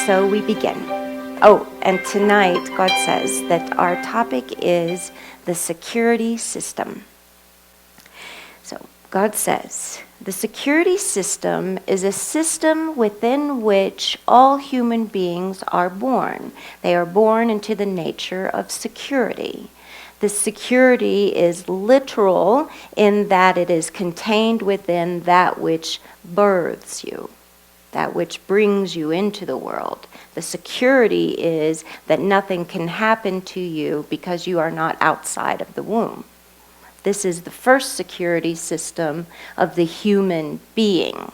so we begin. Oh, and tonight God says that our topic is the security system. So God says, the security system is a system within which all human beings are born. They are born into the nature of security. The security is literal in that it is contained within that which births you, that which brings you into the world. The security is that nothing can happen to you because you are not outside of the womb. This is the first security system of the human being.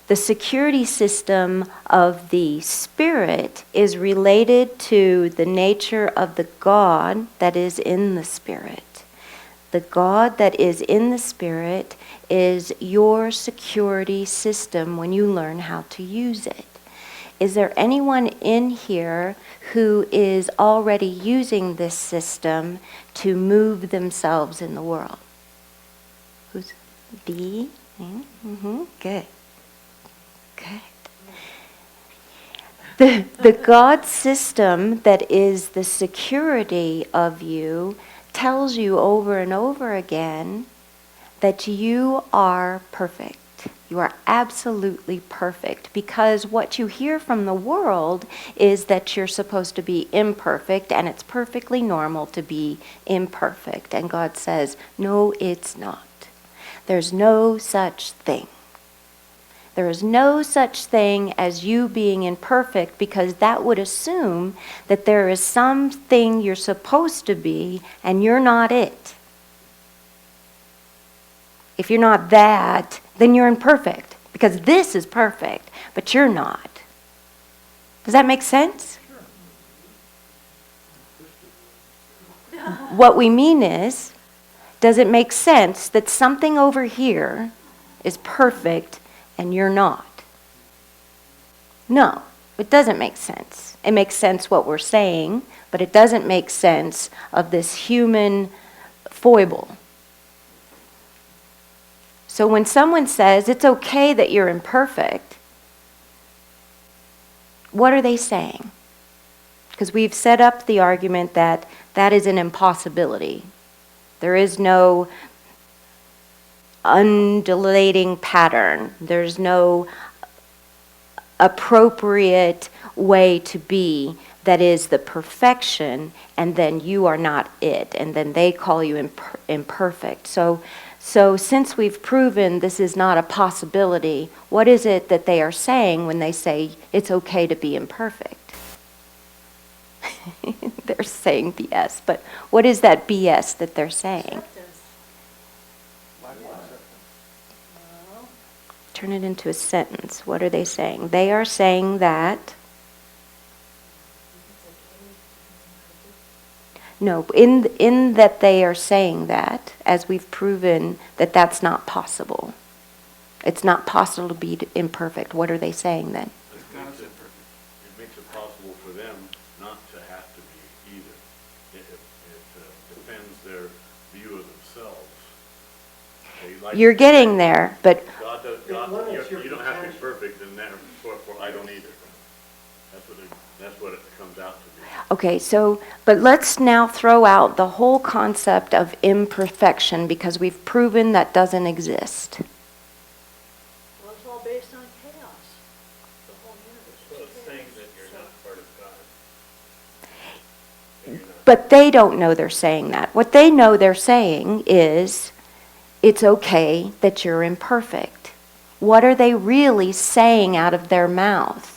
The security system of the spirit is related to the nature of the God that is in the spirit. The God that is in the spirit is your security system when you learn how to use it. Is there anyone in here who is already using this system to move themselves in the world? Who's B? Mm-hmm. Good. The God system that is the security of you tells you over and over again that you are perfect. You are absolutely perfect, because what you hear from the world is that you're supposed to be imperfect, and it's perfectly normal to be imperfect. And God says, no, it's not. There's no such thing. There is no such thing as you being imperfect, because that would assume that there is something you're supposed to be and you're not it. If you're not that, then you're imperfect, because this is perfect, but you're not. Does that make sense? What we mean is, does it make sense that something over here is perfect and you're not? No, it doesn't make sense. It makes sense what we're saying, but it doesn't make sense of this human foible. So when someone says it's okay that you're imperfect, what are they saying? Because we've set up the argument that that is an impossibility. There is no undulating pattern. There's no appropriate way to be that is the perfection, and then you are not it, and then they call you imperfect. So since we've proven this is not a possibility, what is it that they are saying when they say it's okay to be imperfect? They're saying BS, but what is that BS that they're saying? Turn it into a sentence. What are they saying? They are saying that... No, in that they are saying that, as we've proven, that that's not possible. It's not possible to be imperfect. What are they saying then? It makes it possible for them not to have to be either. It defends their view of themselves. You're getting there, but... You don't have to be perfect, and therefore I don't either. That's what it comes out to be. Okay, but let's now throw out the whole concept of imperfection, because we've proven that doesn't exist. Well, it's all based on chaos. The whole universe. So it's saying that you're not part of God. But they don't know they're saying that. What they know they're saying is, it's okay that you're imperfect. What are they really saying out of their mouth?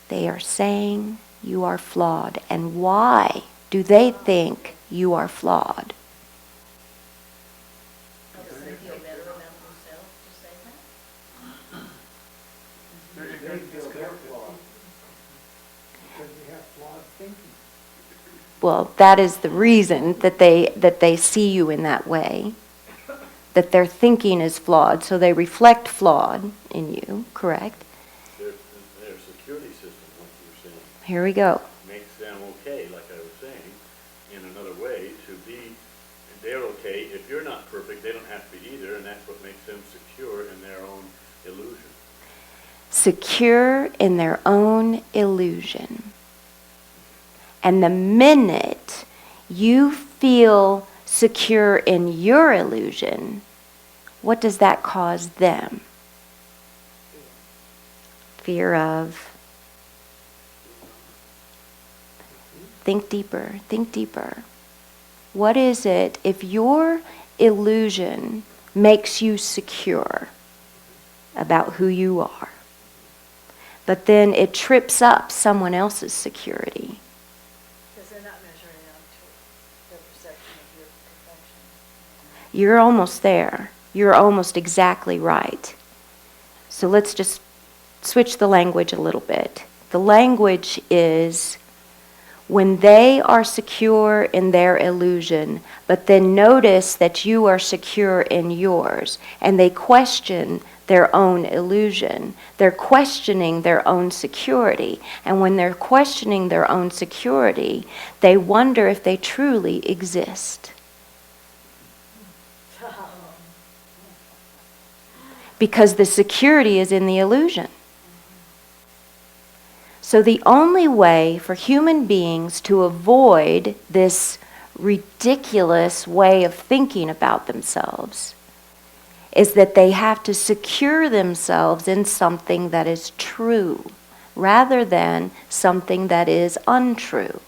They are saying you are flawed. And why do they think you are flawed? Because they feel better about themselves to say that? They feel they're flawed because they have flawed thinking. Well, that is the reason that they see you in that way. That their thinking is flawed, so they reflect flawed in you, correct? Their security system, like you were saying. Here we go. Makes them okay, like I was saying, in another way, to be, they're okay. If you're not perfect, they don't have to be either, and that's what makes them secure in their own illusion. Secure in their own illusion. And the minute you feel secure in your illusion, what does that cause them? Fear of. Think deeper, think deeper. What is it if your illusion makes you secure about who you are, but then it trips up someone else's security? Because they're not measuring up to their perception of your perfection. You're almost there. You're almost exactly right. So let's just switch the language a little bit. The language is when they are secure in their illusion, but then notice that you are secure in yours, and they question their own illusion. They're questioning their own security. And when they're questioning their own security, they wonder if they truly exist. Because the security is in the illusion. So the only way for human beings to avoid this ridiculous way of thinking about themselves is that they have to secure themselves in something that is true rather than something that is untrue.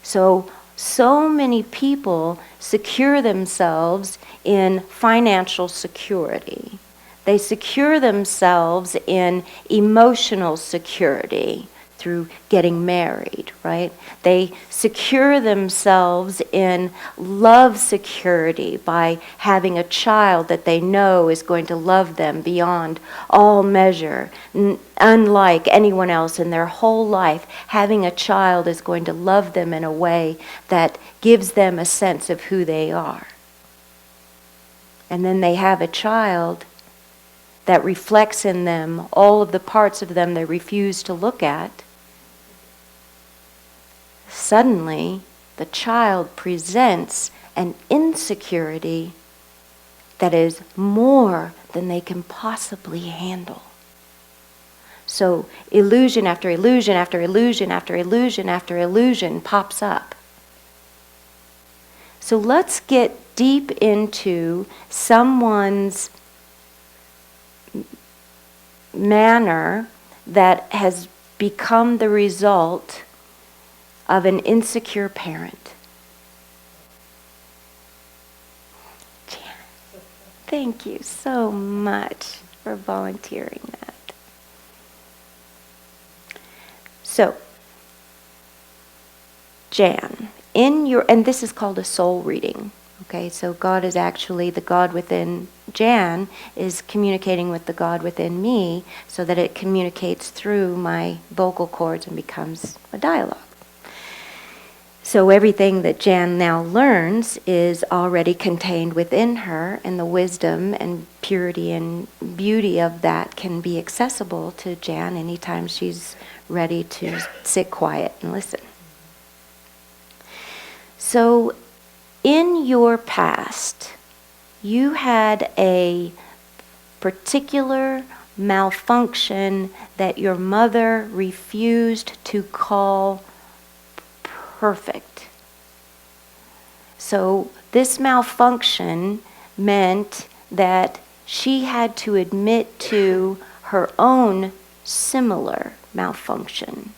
So many people secure themselves in financial security. They secure themselves in emotional security through getting married, right? They secure themselves in love security by having a child that they know is going to love them beyond all measure. Unlike anyone else in their whole life, having a child is going to love them in a way that gives them a sense of who they are. And then they have a child that reflects in them all of the parts of them they refuse to look at. Suddenly, the child presents an insecurity that is more than they can possibly handle. So illusion after illusion after illusion after illusion after illusion pops up. So let's get deep into someone's manner that has become the result of an insecure parent. Jan, thank you so much for volunteering that. So, Jan, and this is called a soul reading. Okay, so God is actually, the God within Jan is communicating with the God within me so that it communicates through my vocal cords and becomes a dialogue. So everything that Jan now learns is already contained within her, and the wisdom and purity and beauty of that can be accessible to Jan anytime she's ready to sit quiet and listen. So in your past, you had a particular malfunction that your mother refused to call perfect. So this malfunction meant that she had to admit to her own similar malfunction,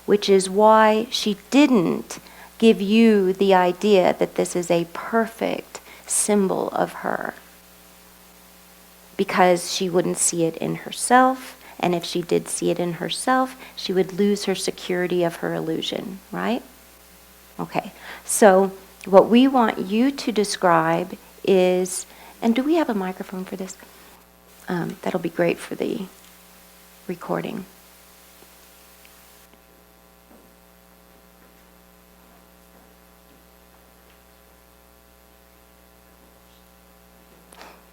which is why she didn't give you the idea that this is a perfect symbol of her, because she wouldn't see it in herself, and if she did see it in herself, she would lose her security of her illusion, right? Okay, so what we want you to describe is, and do we have a microphone for this? That'll be great for the recording.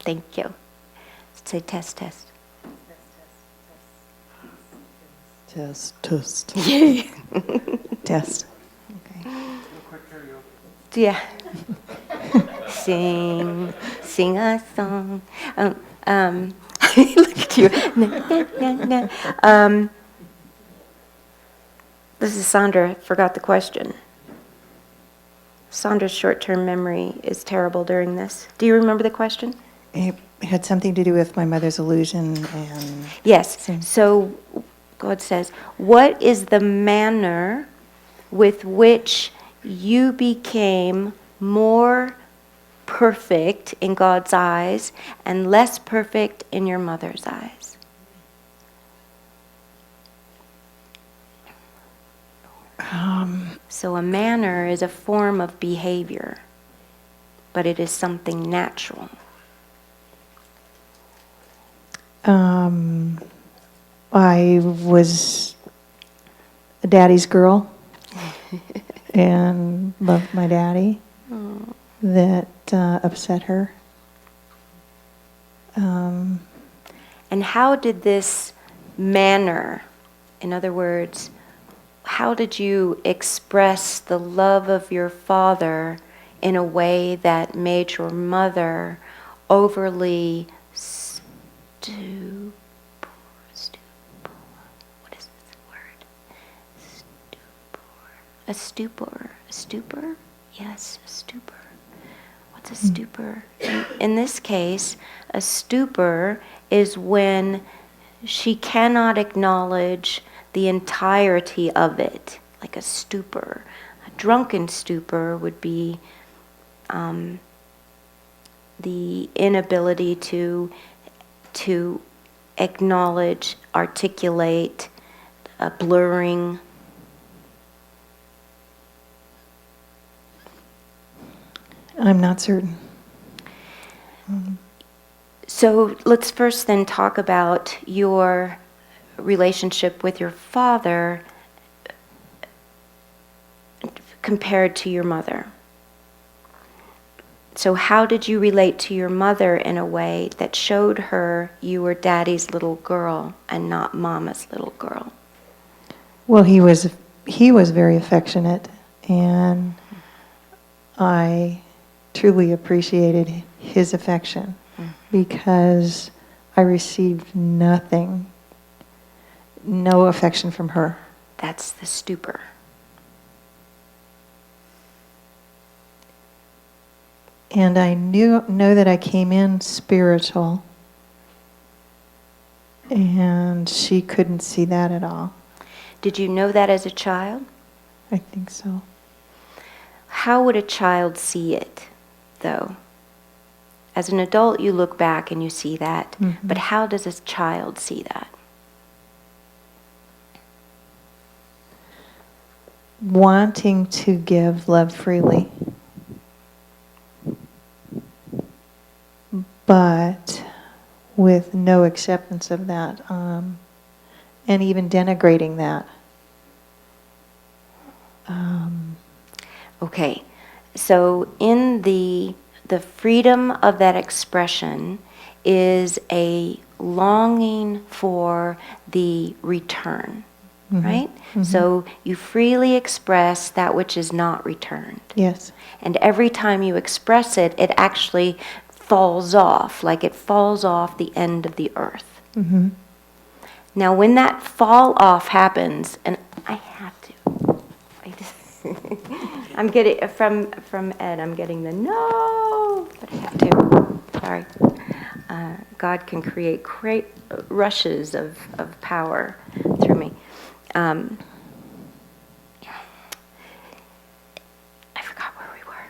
Thank you. Say test, test. Test, test. Yeah. Test. Okay. Yeah. Sing a song. Look at you. This is Sondra. Forgot the question. Sondra's short-term memory is terrible during this. Do you remember the question? It had something to do with my mother's illusion and... Yes. So God says, what is the manner with which you became more perfect in God's eyes and less perfect in your mother's eyes? So a manner is a form of behavior, but it is something natural. I was a daddy's girl and loved my daddy. That upset her. And how did this manner, in other words, how did you express the love of your father in a way that made your mother overly what is this word? A stupor? Yes, a stupor. What's a stupor? In this case, a stupor is when she cannot acknowledge the entirety of it, like a stupor. A drunken stupor would be the inability to acknowledge, articulate, a blurring. I'm not certain. So let's first then talk about your relationship with your father compared to your mother. So how did you relate to your mother in a way that showed her you were daddy's little girl and not mama's little girl? Well, he was very affectionate, and I truly appreciated his affection because I received nothing, no affection from her. That's the stupor. And I know that I came in spiritual, and she couldn't see that at all. Did you know that as a child? I think so. How would a child see it, though? As an adult, you look back and you see that. Mm-hmm. But how does a child see that? Wanting to give love freely, but with no acceptance of that, and even denigrating that. Okay, so in the freedom of that expression is a longing for the return, right? Mm-hmm. So you freely express that which is not returned. Yes. And every time you express it, it actually falls off, like it falls off the end of the earth. Mm-hmm. Now when that fall off happens, and I have to, I'm getting, from Ed, I'm getting the no, but I have to, sorry. God can create rushes of power through me. I forgot where we were.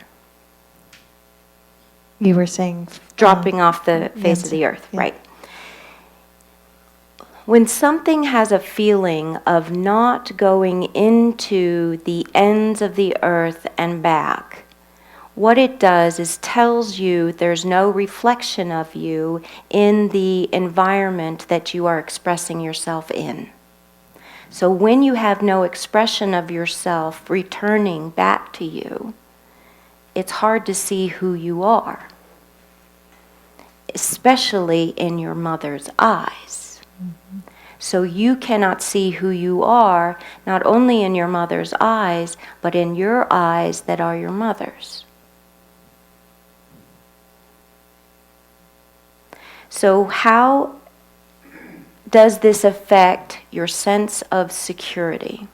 You were saying... Dropping off the face yes, of the earth, yeah. right. When something has a feeling of not going into the ends of the earth and back, what it does is tells you there's no reflection of you in the environment that you are expressing yourself in. So when you have no expression of yourself returning back to you, it's hard to see who you are, especially in your mother's eyes. So you cannot see who you are, not only in your mother's eyes, but in your eyes that are your mother's. So how does this affect your sense of security?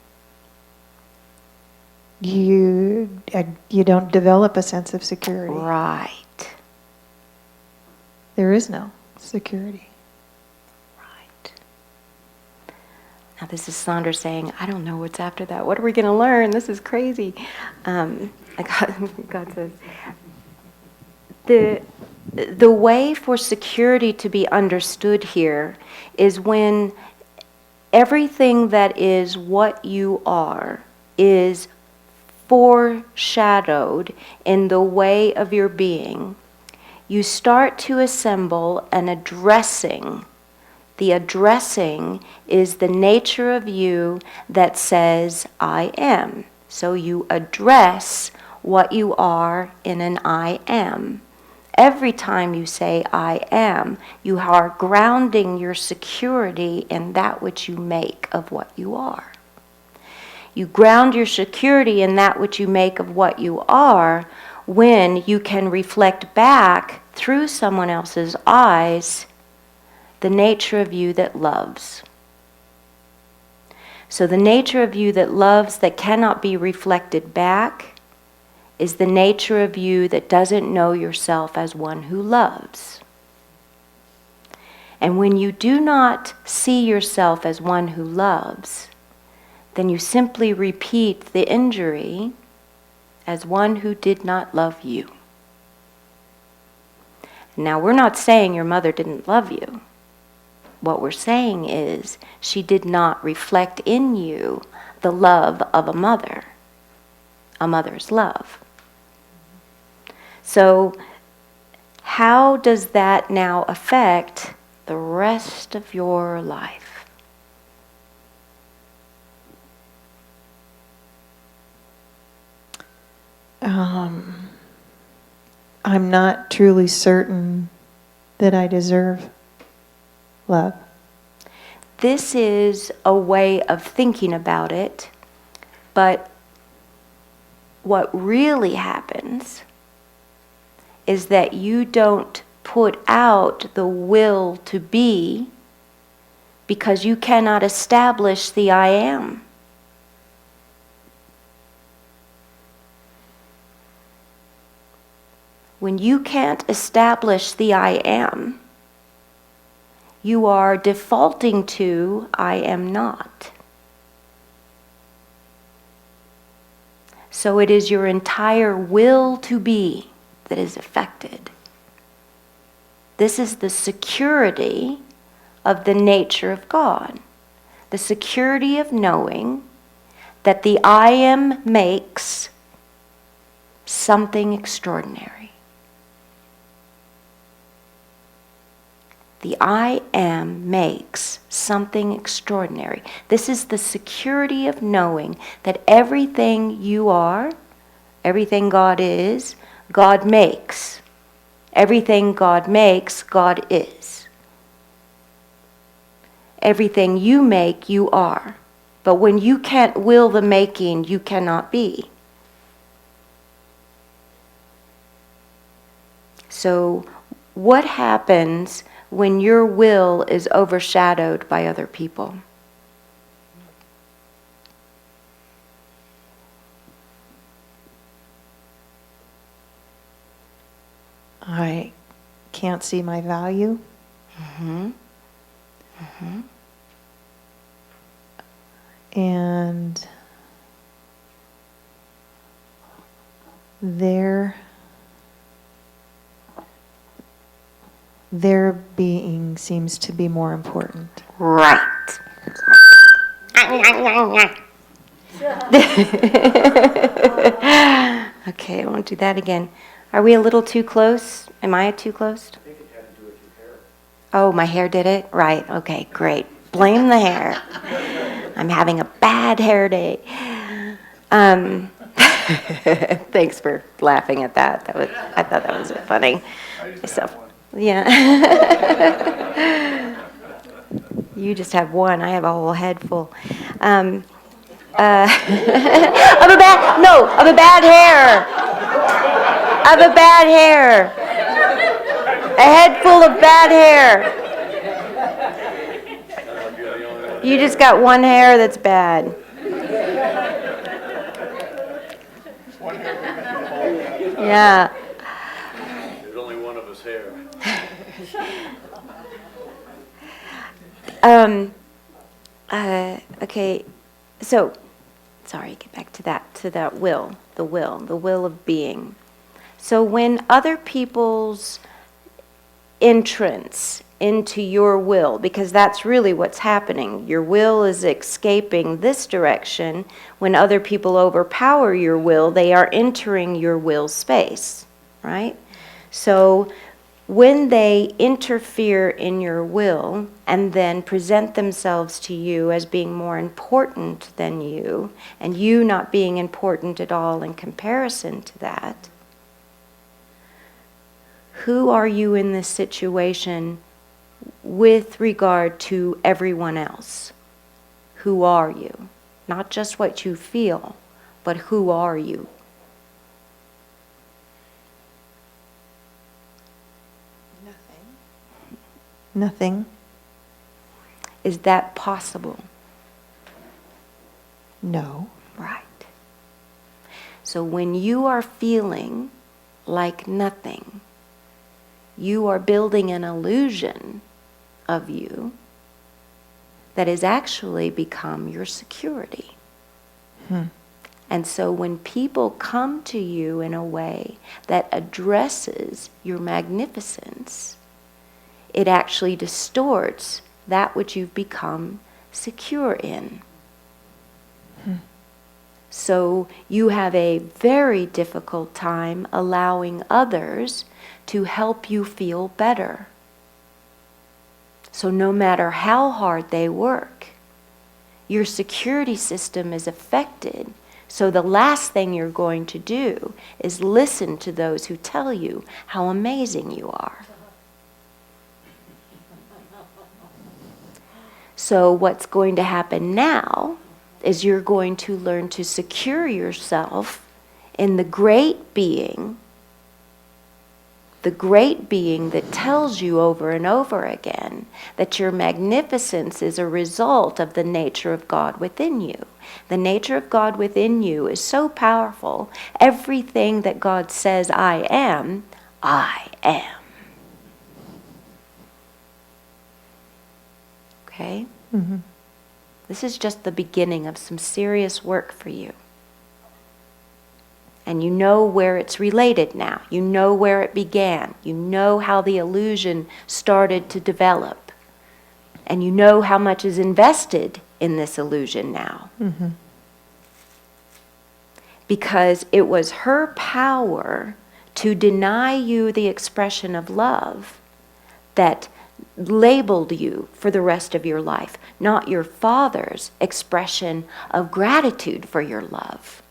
You don't develop a sense of security. Right. There is no security. Right. Now this is Sondra saying, I don't know what's after that. What are we going to learn? This is crazy. God says, the way for security to be understood here is when everything that is what you are is foreshadowed in the way of your being. You start to assemble an addressing. The addressing is the nature of you that says, I am. So you address what you are in an I am. Every time you say I am, you are grounding your security in that which you make of what you are. You ground your security in that which you make of what you are when you can reflect back through someone else's eyes the nature of you that loves. So the nature of you that loves that cannot be reflected back is the nature of you that doesn't know yourself as one who loves. And when you do not see yourself as one who loves, then you simply repeat the injury as one who did not love you. Now, we're not saying your mother didn't love you. What we're saying is she did not reflect in you the love of a mother's love. So, how does that now affect the rest of your life? I'm not truly certain that I deserve love. This is a way of thinking about it, but what really happens is that you don't put out the will to be because you cannot establish the I am. When you can't establish the I am, you are defaulting to I am not. So it is your entire will to be that is affected. This is the security of the nature of God. The security of knowing that the I am makes something extraordinary. The I am makes something extraordinary. This is the security of knowing that everything you are, everything God is, God makes. Everything God makes, God is. Everything you make, you are. But when you can't will the making, you cannot be. So, what happens when your will is overshadowed by other people? I can't see my value. Mm-hmm. Mm-hmm. And their being seems to be more important. Right. Okay, I won't do that again. Are we a little too close? Am I too close? I think it had to do with your hair. Oh, my hair did it? Right, okay, great. Blame the hair. I'm having a bad hair day. Thanks for laughing at that. I thought that was funny. I just So, have one. yeah. You just have one. I have a whole head full. Of a bad hair. Of a bad hair. A head full of bad hair. You're the only one. You just got one hair that's bad. Yeah. There's only one of us here. Okay, so, sorry, get back to that will, the will of being. So when other people's entrance into your will, because that's really what's happening, your will is escaping this direction. When other people overpower your will, they are entering your will space, right? So when they interfere in your will and then present themselves to you as being more important than you, and you not being important at all in comparison to that, who are you in this situation with regard to everyone else? Who are you? Not just what you feel, but who are you? Nothing. Is that possible? No. Right. So when you are feeling like nothing, you are building an illusion of you that has actually become your security. And so when people come to you in a way that addresses your magnificence, it actually distorts that which you've become secure in. So you have a very difficult time allowing others to help you feel better. So no matter how hard they work, your security system is affected. So the last thing you're going to do is listen to those who tell you how amazing you are. So what's going to happen now is you're going to learn to secure yourself in the great being that tells you over and over again that your magnificence is a result of the nature of God within you. The nature of God within you is so powerful. Everything that God says I am, I am. Okay? Mm-hmm. This is just the beginning of some serious work for you. And you know where it's related now. You know where it began. You know how the illusion started to develop. And you know how much is invested in this illusion now. Mm-hmm. Because it was her power to deny you the expression of love that labeled you for the rest of your life, not your father's expression of gratitude for your love.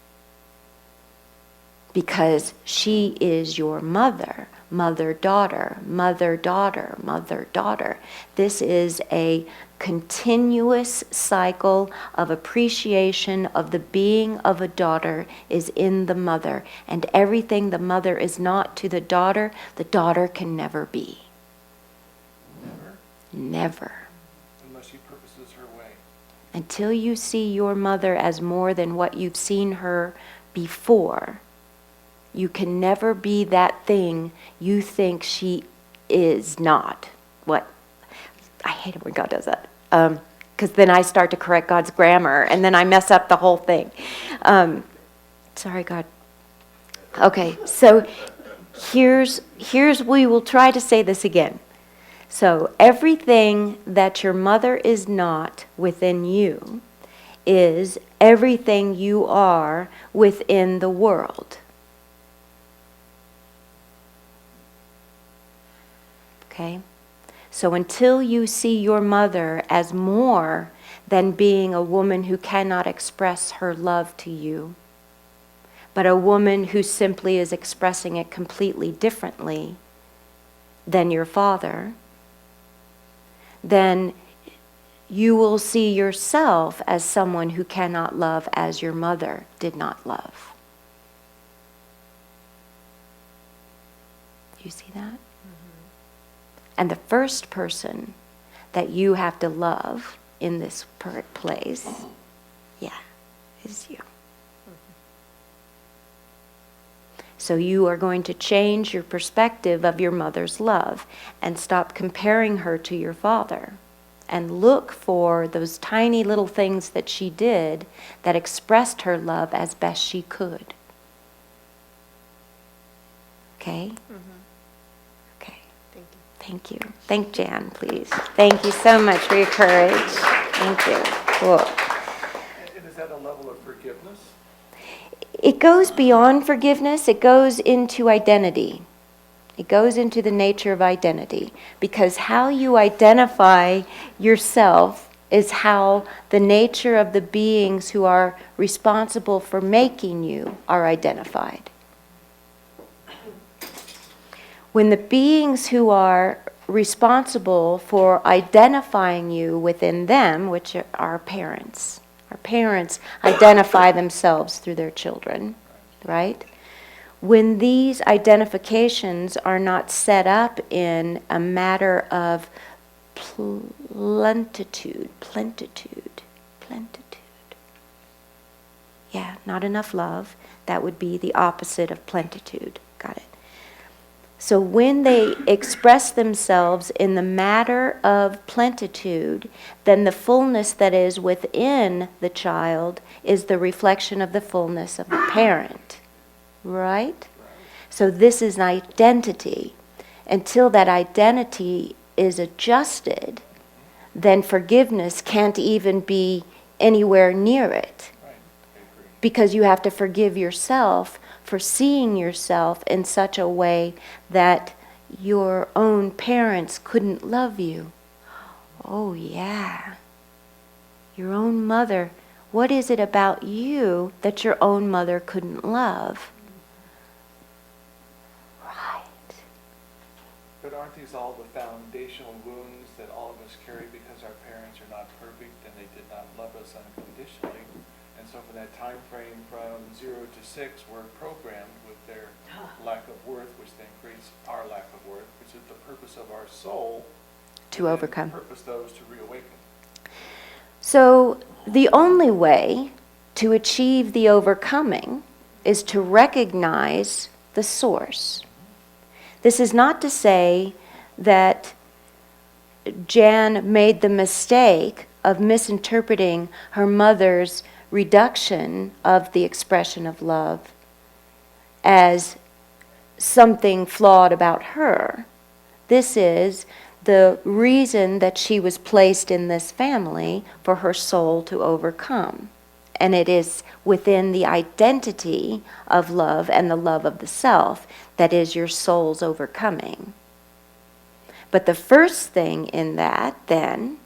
Because she is your mother, mother-daughter, mother-daughter, mother-daughter. This is a continuous cycle of appreciation of the being of a daughter is in the mother. And everything the mother is not to the daughter can never be. Never. Unless she purposes her way. Until you see your mother as more than what you've seen her before, you can never be that thing you think she is not. What? I hate it when God does that. Because then I start to correct God's grammar, and then I mess up the whole thing. Sorry, God. Okay, so here's we will try to say this again. So everything that your mother is not within you is everything you are within the world. Okay? So until you see your mother as more than being a woman who cannot express her love to you, but a woman who simply is expressing it completely differently than your father, then you will see yourself as someone who cannot love as your mother did not love. Do you see that? And the first person that you have to love in this place, is you. So you are going to change your perspective of your mother's love and stop comparing her to your father and look for those tiny little things that she did that expressed her love as best she could. Okay? Okay. Thank you. Thank Jan, please. Thank you so much for your courage. Thank you. Cool. And is that a level of forgiveness? It goes beyond forgiveness. It goes into identity. It goes into the nature of identity. Because how you identify yourself is how the nature of the beings who are responsible for making you are identified. When the beings who are responsible for identifying you within them, which are our parents identify themselves through their children, right? When these identifications are not set up in a matter of plenitude. Yeah, not enough love. That would be the opposite of plenitude. Got it. So when they express themselves in the matter of plenitude, then the fullness that is within the child is the reflection of the fullness of the parent. Right? So this is an identity. Until that identity is adjusted, then forgiveness can't even be anywhere near it. Right, I agree. Because you have to forgive yourself for seeing yourself in such a way that your own parents couldn't love you. Oh yeah. Your own mother. What is it about you that your own mother couldn't love? Right. But aren't these all the foundational wounds that all of us carry because our parents are not perfect and they did not love us unconditionally? And so from that time frame from 0 to 6, we're programmed with their lack of worth, which then creates our lack of worth, which is the purpose of our soul To overcome. Purpose those to reawaken. So the only way to achieve the overcoming is to recognize the source. This is not to say that Jan made the mistake of misinterpreting her mother's reduction of the expression of love as something flawed about her. This is the reason that she was placed in this family for her soul to overcome. And it is within the identity of love and the love of the self that is your soul's overcoming. But the first thing in that, then,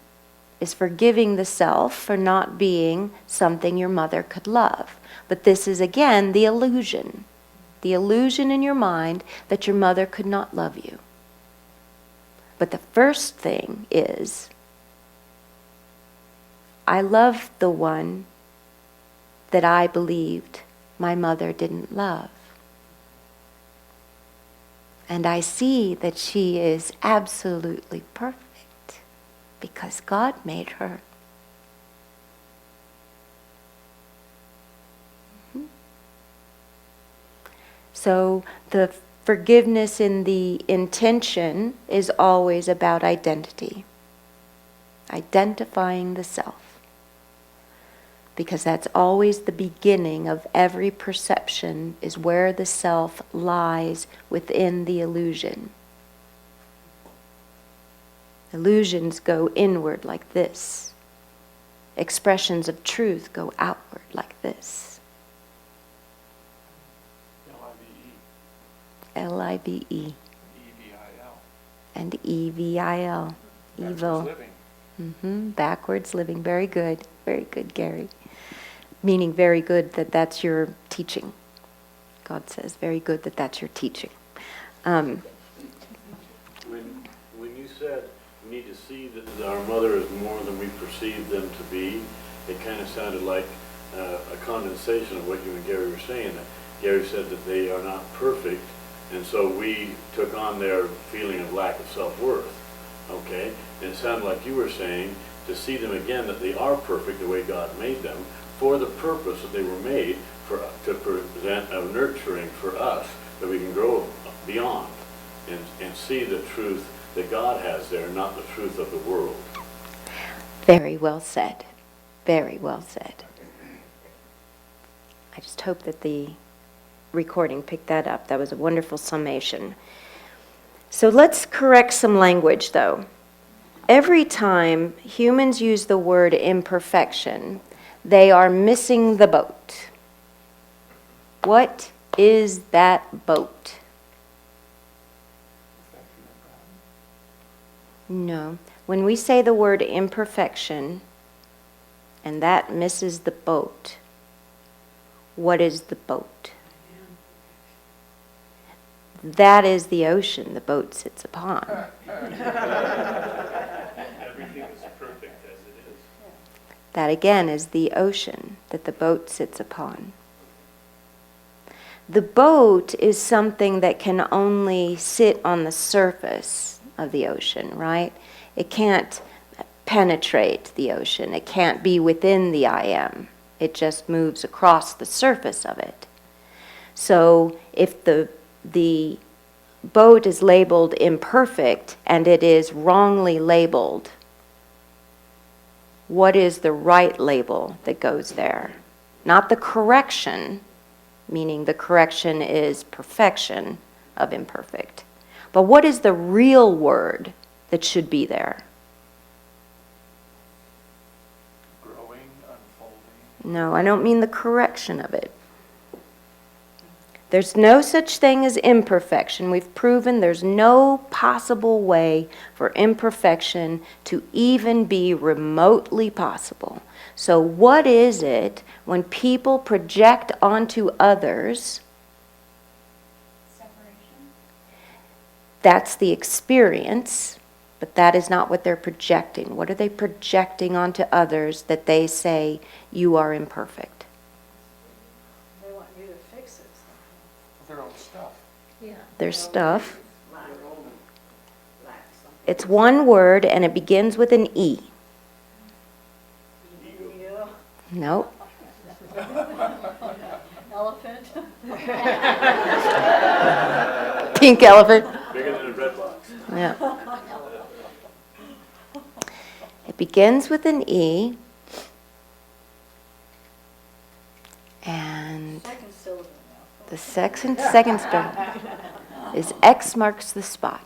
is forgiving the self for not being something your mother could love. But this is, again, the illusion. The illusion in your mind that your mother could not love you. But the first thing is, I love the one that I believed my mother didn't love. And I see that she is absolutely perfect because God made her. So the forgiveness in the intention is always about identity. Identifying the self. Because that's always the beginning of every perception, is where the self lies within the illusion. Illusions go inward like this. Expressions of truth go outward like this. L-I-V-E. L-I-V-E. E-V-I-L. And E-V-I-L. Evil. Backwards living. Backwards living. Very good. Very good, Gary. Meaning very good that that's your teaching. God says very good that that's your teaching. When you said we need to see that our mother is more than we perceive them to be, it kind of sounded like a condensation of what you and Gary were saying. That Gary said that they are not perfect, and so we took on their feeling of lack of self-worth. okay? And it sounded like you were saying to see them again, that they are perfect the way God made them, for the purpose that they were made for, to present a nurturing for us, that we can grow beyond and see the truth that God has there, not the truth of the world. Very well said. Very well said. I just hope that the recording picked that up. That was a wonderful summation. So let's correct some language, though. Every time humans use the word imperfection, they are missing the boat. What is that boat? No. When we say the word imperfection, and that misses the boat, what is the boat? That is the ocean the boat sits upon. Everything is perfect as it is. That again is the ocean that the boat sits upon. The boat is something that can only sit on the surface of the ocean, right? It can't penetrate the ocean. It can't be within the I am. It just moves across the surface of it. So if the boat is labeled imperfect and it is wrongly labeled, what is the right label that goes there? Not the correction, meaning the correction is perfection of imperfect. But what is the real word that should be there? Growing, unfolding. No, I don't mean the correction of it. There's no such thing as imperfection. We've proven there's no possible way for imperfection to even be remotely possible. So what is it when people project onto others? Separation? That's the experience, but that is not what they're projecting. What are they projecting onto others that they say, you are imperfect? They want you to fix it somehow. Their own stuff. Yeah. Their stuff. It's one word and it begins with an E. Ego. Nope. Elephant. Pink elephant. Bigger than a red box. Yeah. It begins with an E. And Second syllable now. the second spell is X marks the spot.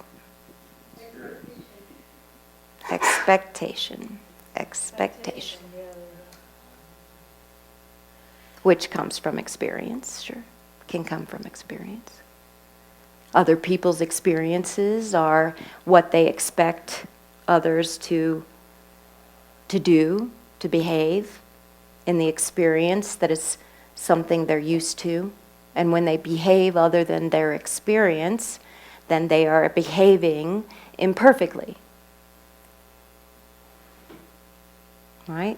Expectation. Expectation. Yeah, Which comes from experience, sure. Can come from experience. Other people's experiences are what they expect others to do, to behave in the experience that is something they're used to. And when they behave other than their experience, then they are behaving imperfectly. Right?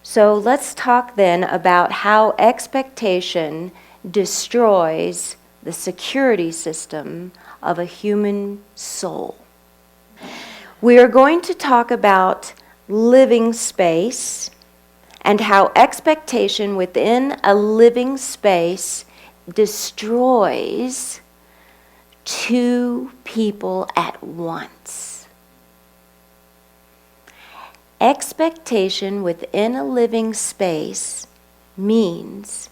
So let's talk then about how expectation destroys the security system of a human soul. We are going to talk about living space and how expectation within a living space destroys two people at once. Expectation within a living space means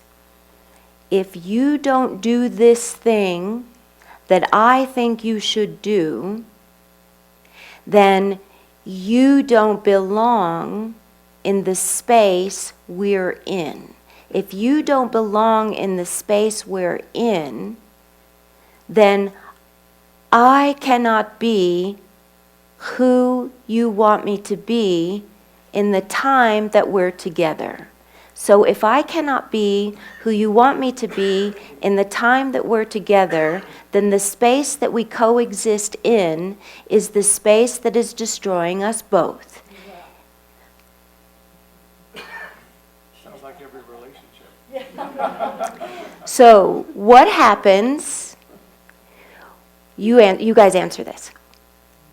if you don't do this thing that I think you should do, then you don't belong in the space we're in. If you don't belong in the space we're in, then I cannot be who you want me to be in the time that we're together. So if I cannot be who you want me to be in the time that we're together, then the space that we coexist in is the space that is destroying us both. Sounds like every relationship. So what happens, you guys answer this.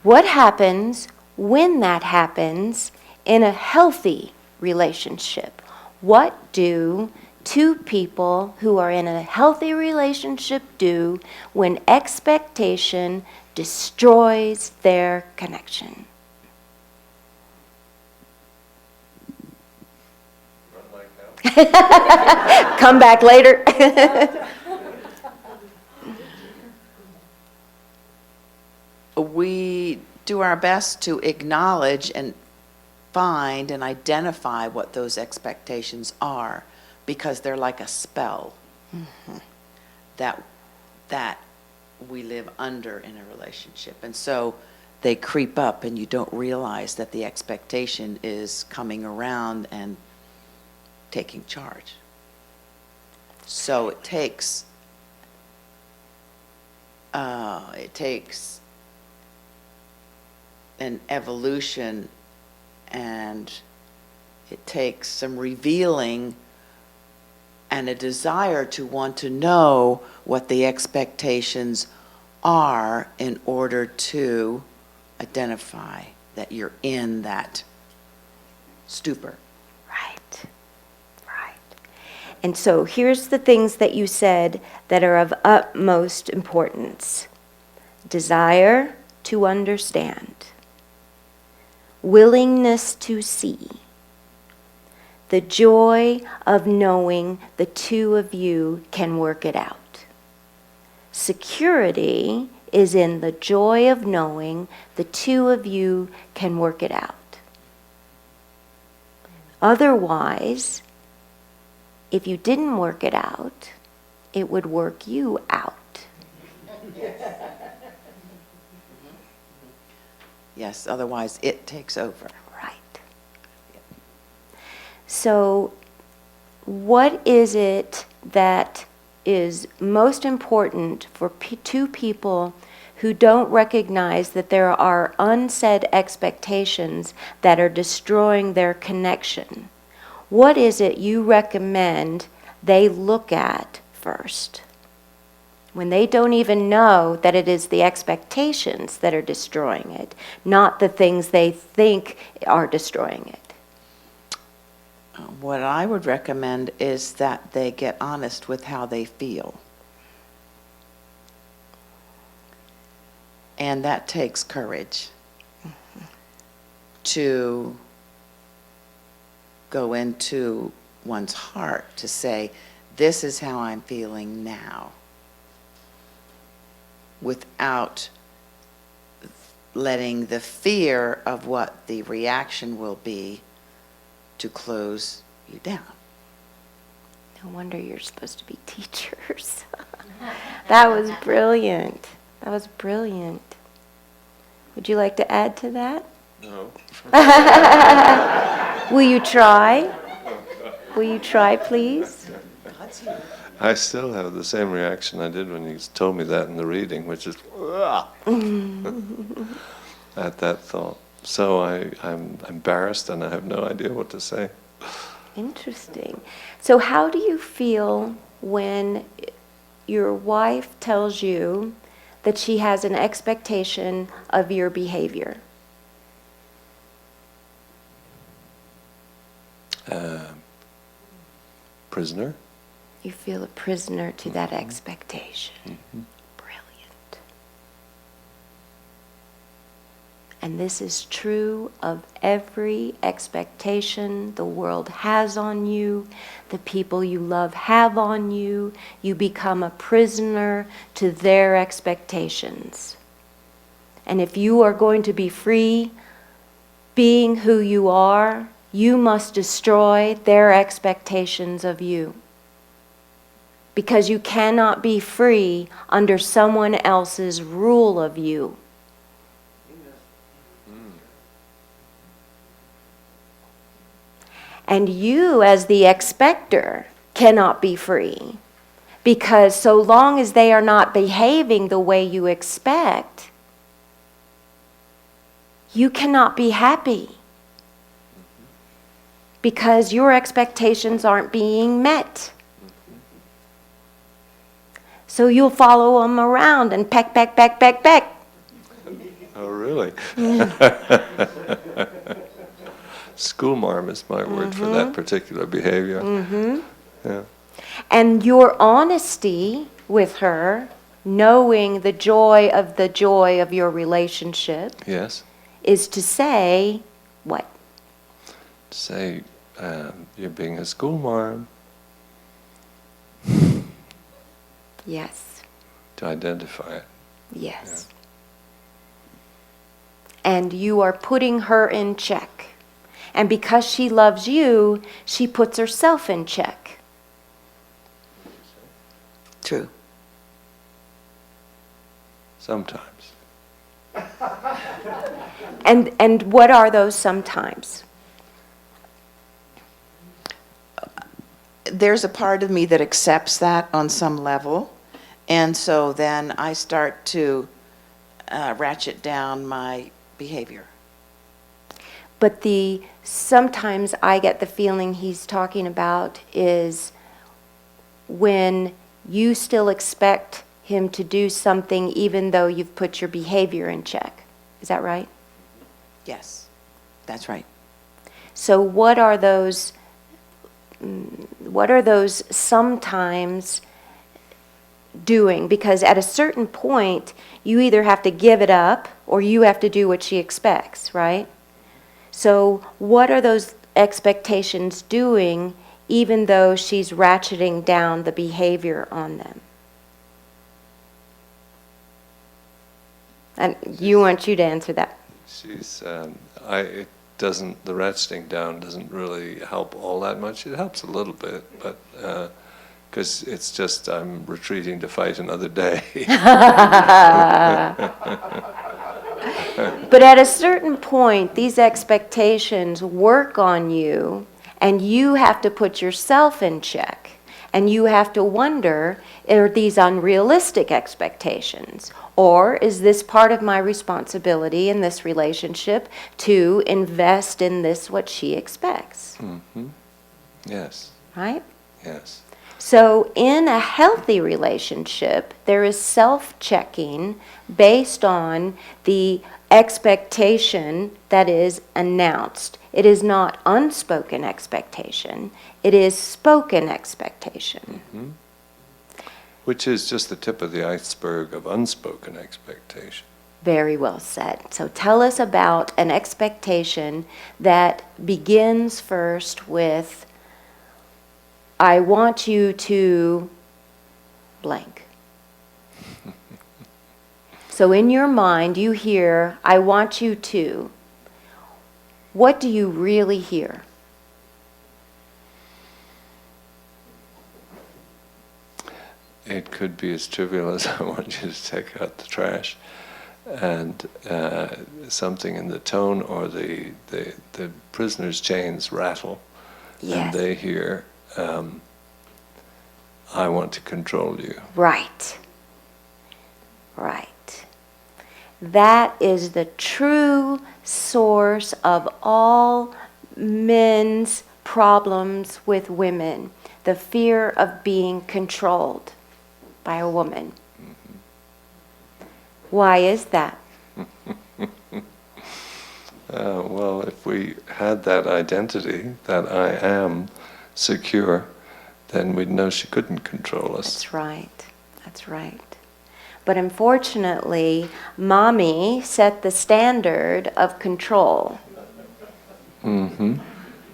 What happens when that happens in a healthy relationship? What do two people who are in a healthy relationship do when expectation destroys their connection? Run like hell. Come back later. We do our best to acknowledge and find and identify what those expectations are, because they're like a spell that we live under in a relationship. And so they creep up and you don't realize that the expectation is coming around and taking charge. So it takes an evolution, and it takes some revealing and a desire to want to know what the expectations are in order to identify that you're in that stupor. Right, right. And so here's the things that you said that are of utmost importance. Desire to understand. Willingness to see. The joy of knowing the two of you can work it out. Security is in the joy of knowing the two of you can work it out. Otherwise, if you didn't work it out, it would work you out. Yes, otherwise it takes over. Right. So, what is it that is most important for two people who don't recognize that there are unsaid expectations that are destroying their connection? What is it you recommend they look at first? When they don't even know that it is the expectations that are destroying it, not the things they think are destroying it. What I would recommend is that they get honest with how they feel. And that takes courage to go into one's heart to say, this is how I'm feeling now, without letting the fear of what the reaction will be to close you down. No wonder you're supposed to be teachers. That was brilliant. That was brilliant. Would you like to add to that? No. Will you try? Will you try, please? I still have the same reaction I did when you told me that in the reading, which is at that thought. So I'm embarrassed and I have no idea what to say. Interesting. So how do you feel when your wife tells you that she has an expectation of your behavior? Prisoner? You feel a prisoner to that expectation. Mm-hmm. Brilliant. And this is true of every expectation the world has on you, the people you love have on you. You become a prisoner to their expectations. And if you are going to be free, being who you are, you must destroy their expectations of you. Because you cannot be free under someone else's rule of you. And you, as the expector, cannot be free. Because so long as they are not behaving the way you expect, you cannot be happy. Because your expectations aren't being met. So you'll follow them around and peck. Oh, really? Schoolmarm is my word for that particular behavior. Yeah. And your honesty with her, knowing the joy of your relationship, Yes. is to say, what? Say, you're being a schoolmarm. Yes. To identify it. Yes. And you are putting her in check. And because she loves you, she puts herself in check. True. Sometimes. And what are those sometimes? There's a part of me that accepts that on some level, and so then I start to ratchet down my behavior. But sometimes I get the feeling he's talking about is when you still expect him to do something even though you've put your behavior in check. Is that right? Yes, that's right. So what are those sometimes doing? Because at a certain point, you either have to give it up or you have to do what she expects, right? So what are those expectations doing even though she's ratcheting down the behavior on them? And want you to answer that. She's, the ratcheting down doesn't really help all that much. It helps a little bit, but, because it's just, I'm retreating to fight another day. But at a certain point, these expectations work on you, and you have to put yourself in check. And you have to wonder, are these unrealistic expectations? Or is this part of my responsibility in this relationship to invest in this, what she expects? Mm-hmm. Yes. Right? Yes. So in a healthy relationship, there is self-checking based on the expectation that is announced. It is not unspoken expectation. It is spoken expectation. Mm-hmm. Which is just the tip of the iceberg of unspoken expectation. Very well said. So tell us about an expectation that begins first with, I want you to blank. So in your mind, you hear, I want you to. What do you really hear? It could be as trivial as I want you to take out the trash, and something in the tone or the prisoner's chains rattle, Yes. and they hear, I want to control you. Right. Right. That is the true source of all men's problems with women, the fear of being controlled by a woman. Mm-hmm. Why is that? Well, if we had that identity, that I am secure, then we'd know she couldn't control us. That's right. That's right. But unfortunately, mommy set the standard of control. Mm-hmm.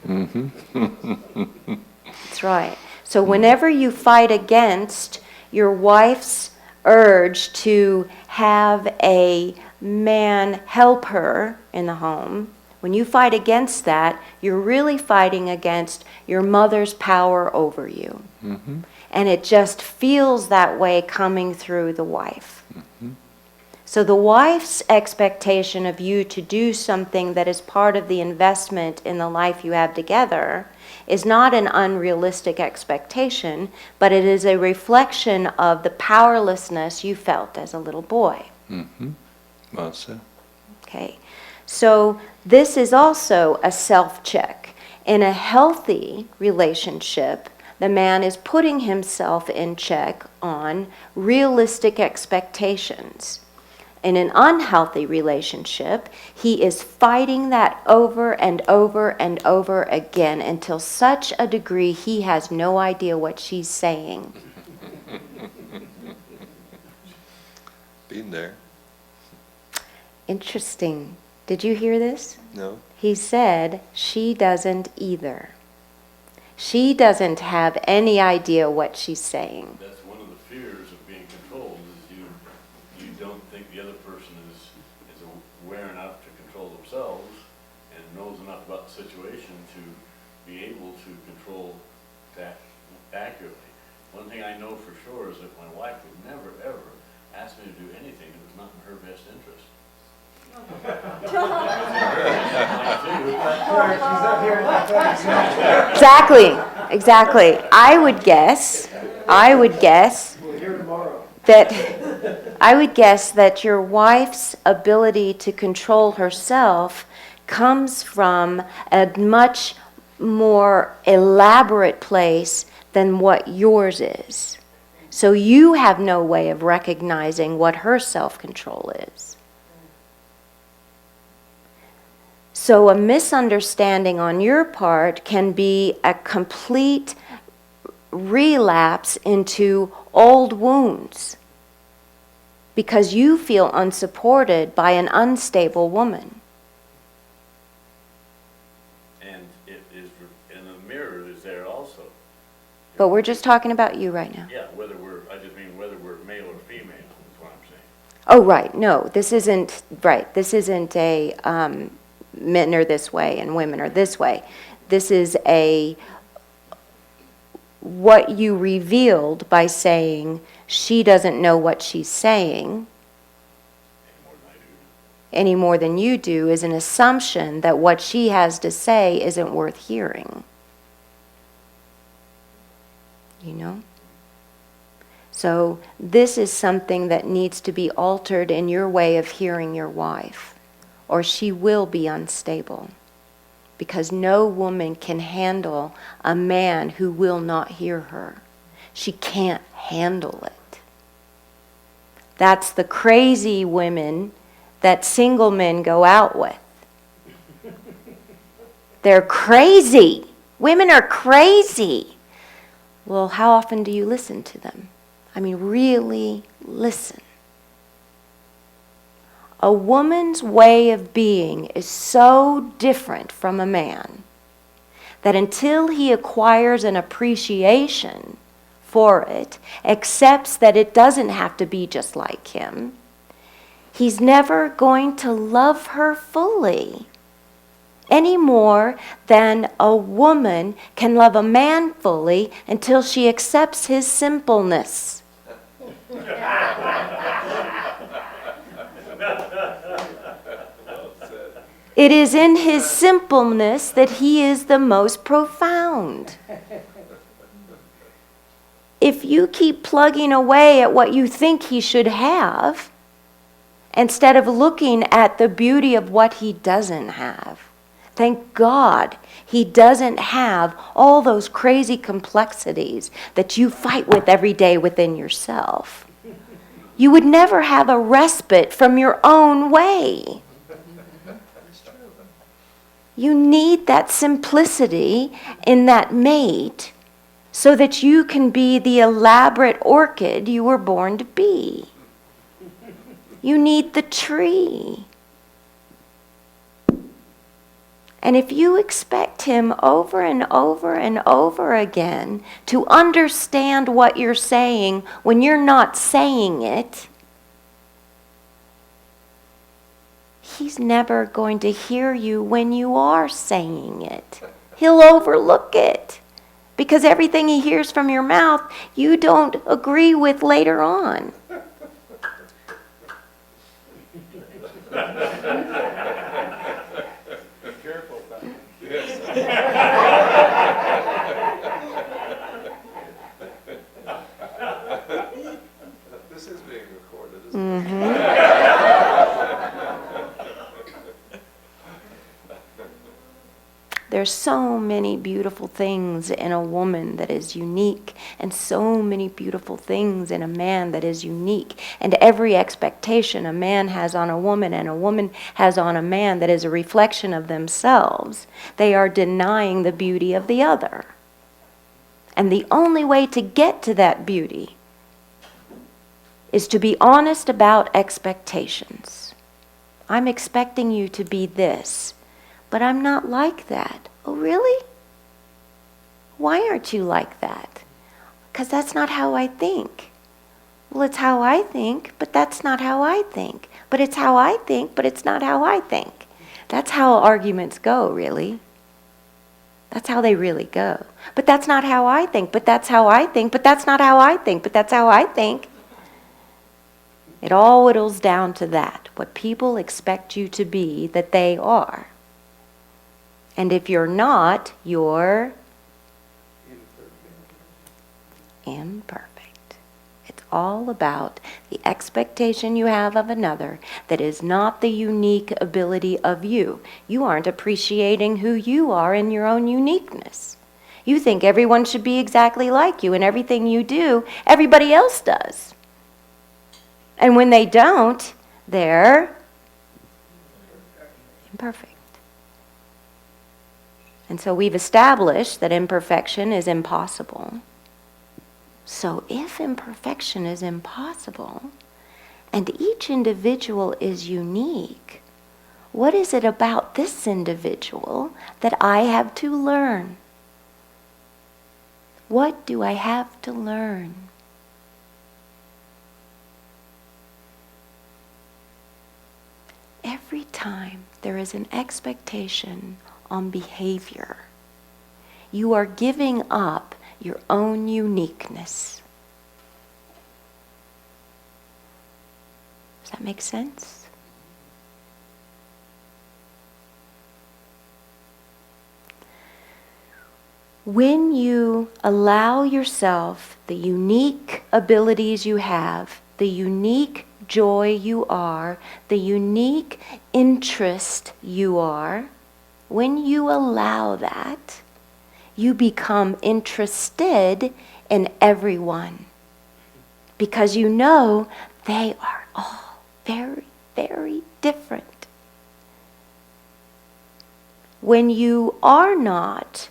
Mm-hmm. That's right. So whenever you fight against your wife's urge to have a man help her in the home, when you fight against that, you're really fighting against your mother's power over you. Mm-hmm. And it just feels that way coming through the wife. Mm-hmm. So the wife's expectation of you to do something that is part of the investment in the life you have together is not an unrealistic expectation, but it is a reflection of the powerlessness you felt as a little boy. Mm-hmm. Well said. Okay, so this is also a self-check. In a healthy relationship, the man is putting himself in check on realistic expectations. in an unhealthy relationship, he is fighting that over and over and over again until such a degree he has no idea what she's saying. Been there. Interesting. Did you hear this? No? He said she doesn't either. She doesn't have any idea what she's saying. That's one of the fears of being controlled, is you don't think the other person is aware enough to control themselves and knows enough about the situation to be able to control that accurately. One thing I know for sure is that my wife would never, ever ask me to do anything that was not in her best interest. Exactly. I would guess that your wife's ability to control herself comes from a much more elaborate place than what yours is. So you have no way of recognizing what her self-control is. So a misunderstanding on your part can be a complete relapse into old wounds because you feel unsupported by an unstable woman. And it is, and the mirror is there also. But we're just talking about you right now. Yeah, I just mean whether we're male or female is what I'm saying. Oh, right. No, this isn't, right. This isn't a men are this way and women are this way. This is what you revealed by saying she doesn't know what she's saying any more than you do is an assumption that what she has to say isn't worth hearing. You know? So this is something that needs to be altered in your way of hearing your wife, or she will be unstable. Because no woman can handle a man who will not hear her. She can't handle it. That's the crazy women that single men go out with. They're crazy. Women are crazy. Well, how often do you listen to them? I mean, really listen. A woman's way of being is so different from a man that until he acquires an appreciation for it, accepts that it doesn't have to be just like him, he's never going to love her fully. Any more than a woman can love a man fully until she accepts his simpleness. It is in his simpleness that he is the most profound. If you keep plugging away at what you think he should have, instead of looking at the beauty of what he doesn't have, thank God he doesn't have all those crazy complexities that you fight with every day within yourself. You would never have a respite from your own way. You need that simplicity in that mate so that you can be the elaborate orchid you were born to be. You need the tree. And if you expect him over and over and over again to understand what you're saying when you're not saying it, he's never going to hear you when you are saying it. He'll overlook it because everything he hears from your mouth, you don't agree with later on. Careful, Pat. This is being recorded, isn't it? there's so many beautiful things in a woman that is unique, and so many beautiful things in a man that is unique. And every expectation a man has on a woman and a woman has on a man that is a reflection of themselves, they are denying the beauty of the other. And the only way to get to that beauty is to be honest about expectations. I'm expecting you to be this, but I'm not like that. Oh, really? Why aren't you like that? Because that's not how I think. Well, it's how I think, but that's not how I think. But it's how I think, but it's not how I think. That's how arguments go, really. That's how they really go. But that's not how I think, but that's how I think, but that's not how I think, but that's how I think. It all whittles down to that, what people expect you to be that they are. And if you're not, you're imperfect. It's all about the expectation you have of another that is not the unique ability of you. You aren't appreciating who you are in your own uniqueness. You think everyone should be exactly like you, and everything you do, everybody else does. And when they don't, they're imperfect. And so we've established that imperfection is impossible. So if imperfection is impossible, and each individual is unique, what is it about this individual that I have to learn? What do I have to learn? Every time there is an expectation on behavior, you are giving up your own uniqueness. Does that make sense? When you allow yourself the unique abilities you have, the unique joy you are, the unique interest you are, when you allow that, you become interested in everyone, because you know they are all very, very different. When you are not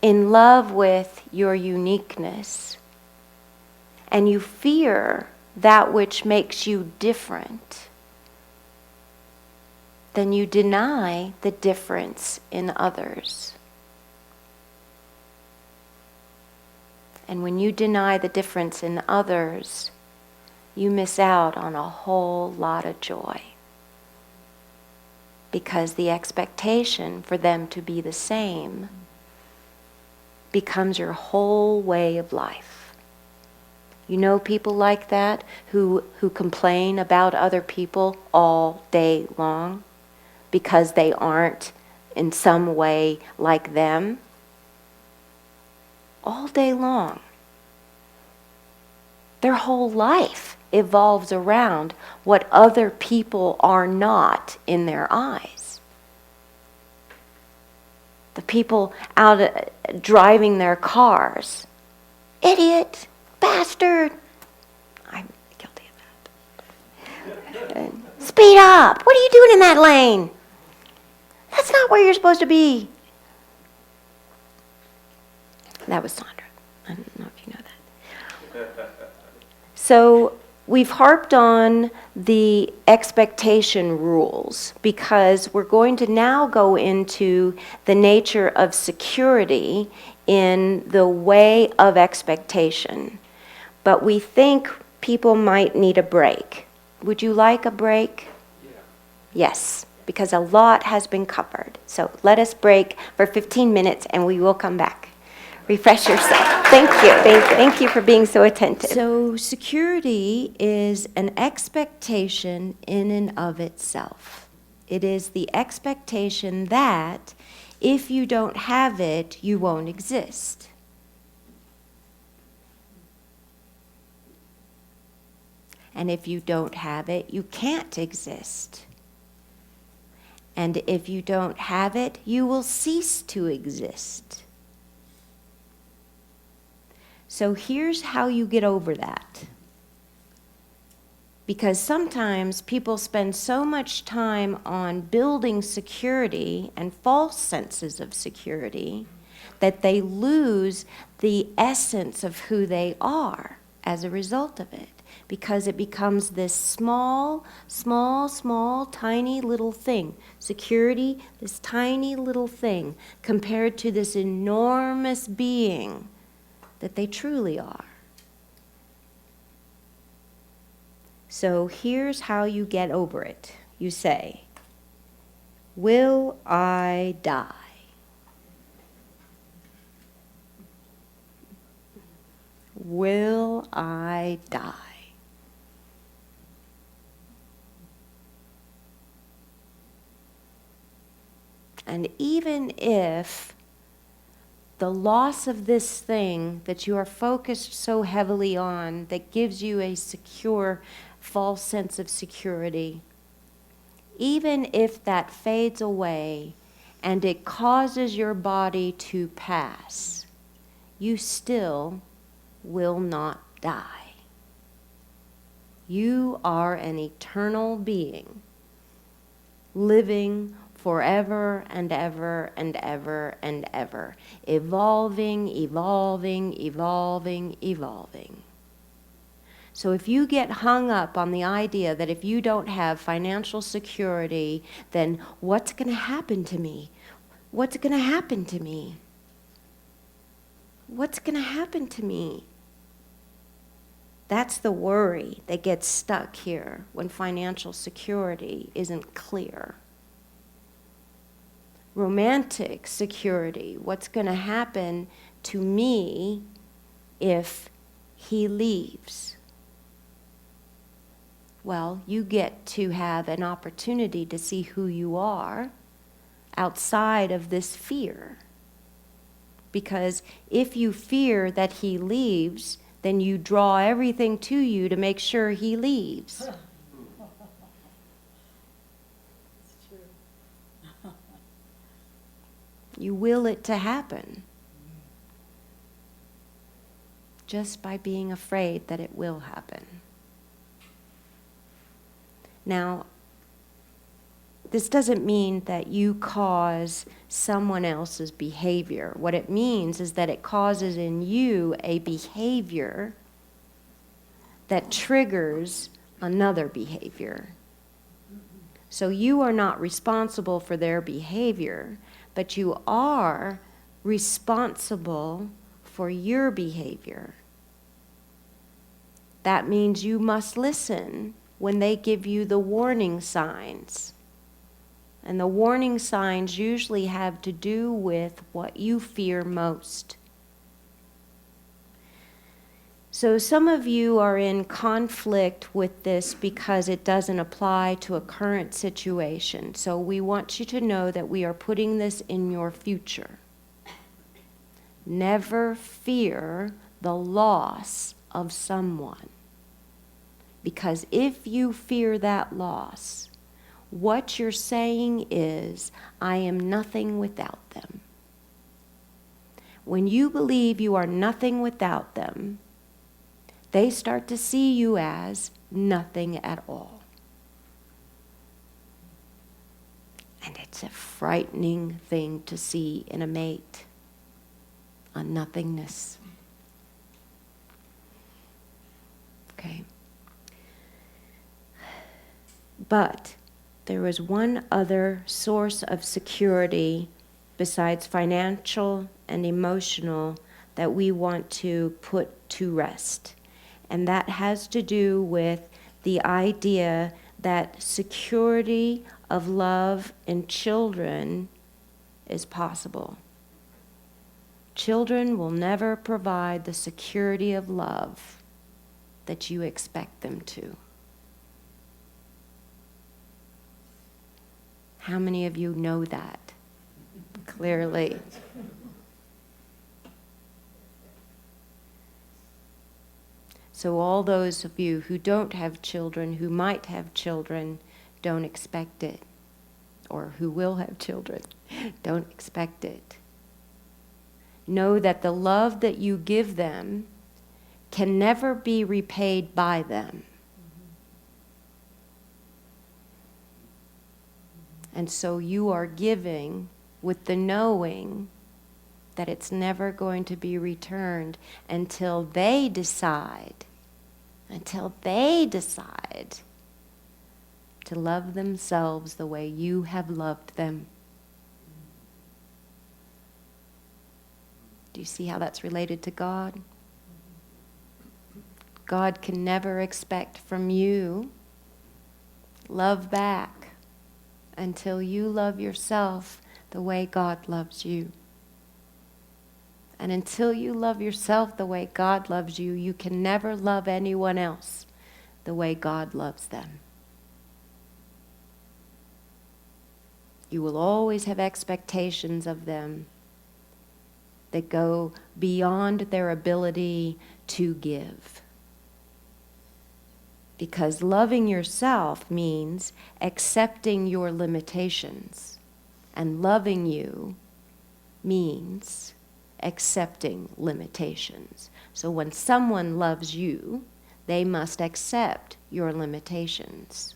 in love with your uniqueness, and you fear that which makes you different, then you deny the difference in others. And when you deny the difference in others, you miss out on a whole lot of joy. Because the expectation for them to be the same becomes your whole way of life. You know people like that who complain about other people all day long because they aren't in some way like them? All day long. Their whole life evolves around what other people are not in their eyes. The people out driving their cars. Idiot, bastard. I'm guilty of that. Speed up. What are you doing in that lane? That's not where you're supposed to be. That was Sondra. I don't know if you know that. So we've harped on the expectation rules because we're going to now go into the nature of security in the way of expectation. But we think people might need a break. Would you like a break? Yeah. Yes, because a lot has been covered. So let us break for 15 minutes and we will come back. Refresh yourself. Thank you. Thank you for being so attentive. So security is an expectation in and of itself. It is the expectation that if you don't have it, you won't exist. And if you don't have it, you can't exist. And if you don't have it, you will cease to exist. So here's how you get over that. Because sometimes people spend so much time on building security and false senses of security that they lose the essence of who they are as a result of it. Because it becomes this small, tiny little thing. Security, this tiny little thing, compared to this enormous being that they truly are. So here's how you get over it. You say, will I die? Will I die? And even if the loss of this thing that you are focused so heavily on, that gives you a secure, false sense of security, even if that fades away and it causes your body to pass, you still will not die. You are an eternal being, living forever and ever and ever and ever, evolving, evolving, evolving, evolving. So if you get hung up on the idea that if you don't have financial security, then what's going to happen to me? What's going to happen to me? What's going to happen to me? That's the worry that gets stuck here when financial security isn't clear. Romantic security, what's going to happen to me if he leaves? Well, you get to have an opportunity to see who you are outside of this fear. Because if you fear that he leaves, then you draw everything to you to make sure he leaves. It's true. You will it to happen just by being afraid that it will happen. Now, this doesn't mean that you cause someone else's behavior. What it means is that it causes in you a behavior that triggers another behavior. So you are not responsible for their behavior, but you are responsible for your behavior. That means you must listen when they give you the warning signs. And the warning signs usually have to do with what you fear most. So some of you are in conflict with this because it doesn't apply to a current situation. So we want you to know that we are putting this in your future. Never fear the loss of someone. Because if you fear that loss, what you're saying is, I am nothing without them. When you believe you are nothing without them, they start to see you as nothing at all. And it's a frightening thing to see in a mate, a nothingness. Okay. But there is one other source of security besides financial and emotional that we want to put to rest. And that has to do with the idea that security of love in children is possible. Children will never provide the security of love that you expect them to. How many of you know that clearly? So all those of you who don't have children, who might have children, don't expect it or who will have children. Don't expect it. Know that the love that you give them can never be repaid by them. And so you are giving with the knowing that it's never going to be returned until they decide to love themselves the way you have loved them. Do you see how that's related to God? God can never expect from you love back until you love yourself the way God loves you. And until you love yourself the way God loves you, you can never love anyone else the way God loves them. You will always have expectations of them that go beyond their ability to give. Because loving yourself means accepting your limitations, and loving you means accepting limitations. So when someone loves you, they must accept your limitations.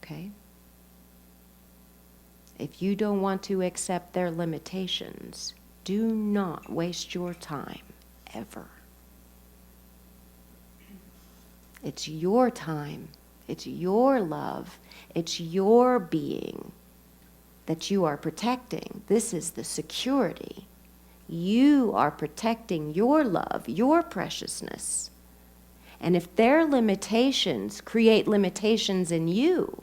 Okay? If you don't want to accept their limitations, do not waste your time, ever. It's your time, it's your love, it's your being that you are protecting. This is the security. You are protecting your love, your preciousness. And if their limitations create limitations in you,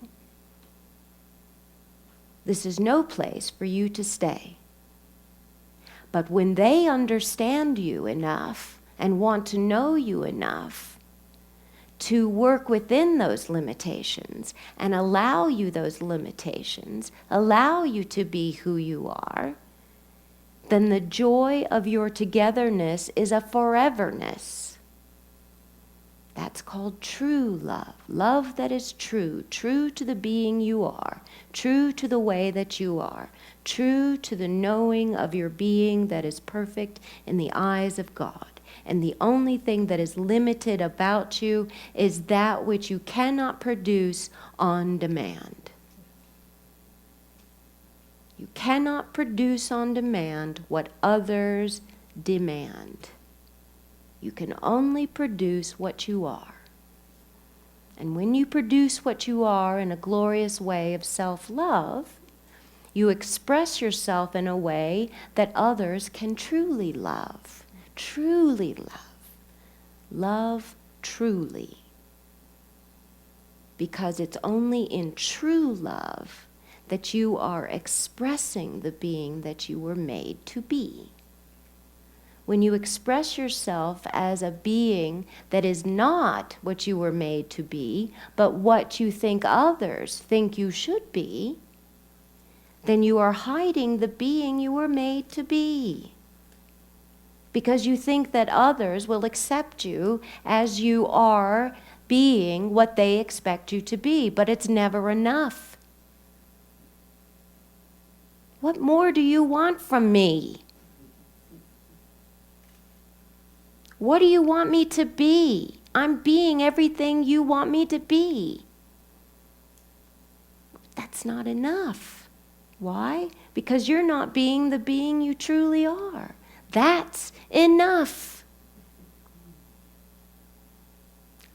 this is no place for you to stay. But when they understand you enough and want to know you enough to work within those limitations and allow you those limitations, allow you to be who you are, then the joy of your togetherness is a foreverness. That's called true love. Love that is true, true to the being you are, true to the way that you are, true to the knowing of your being that is perfect in the eyes of God. And the only thing that is limited about you is that which you cannot produce on demand. You cannot produce on demand what others demand. You can only produce what you are. And when you produce what you are in a glorious way of self-love, you express yourself in a way that others can truly love. Truly love. Love truly. Because it's only in true love that you are expressing the being that you were made to be. When you express yourself as a being that is not what you were made to be, but what you think others think you should be, then you are hiding the being you were made to be. Because you think that others will accept you as you are being what they expect you to be, but it's never enough. What more do you want from me? What do you want me to be? I'm being everything you want me to be. That's not enough. Why? Because you're not being the being you truly are. That's enough.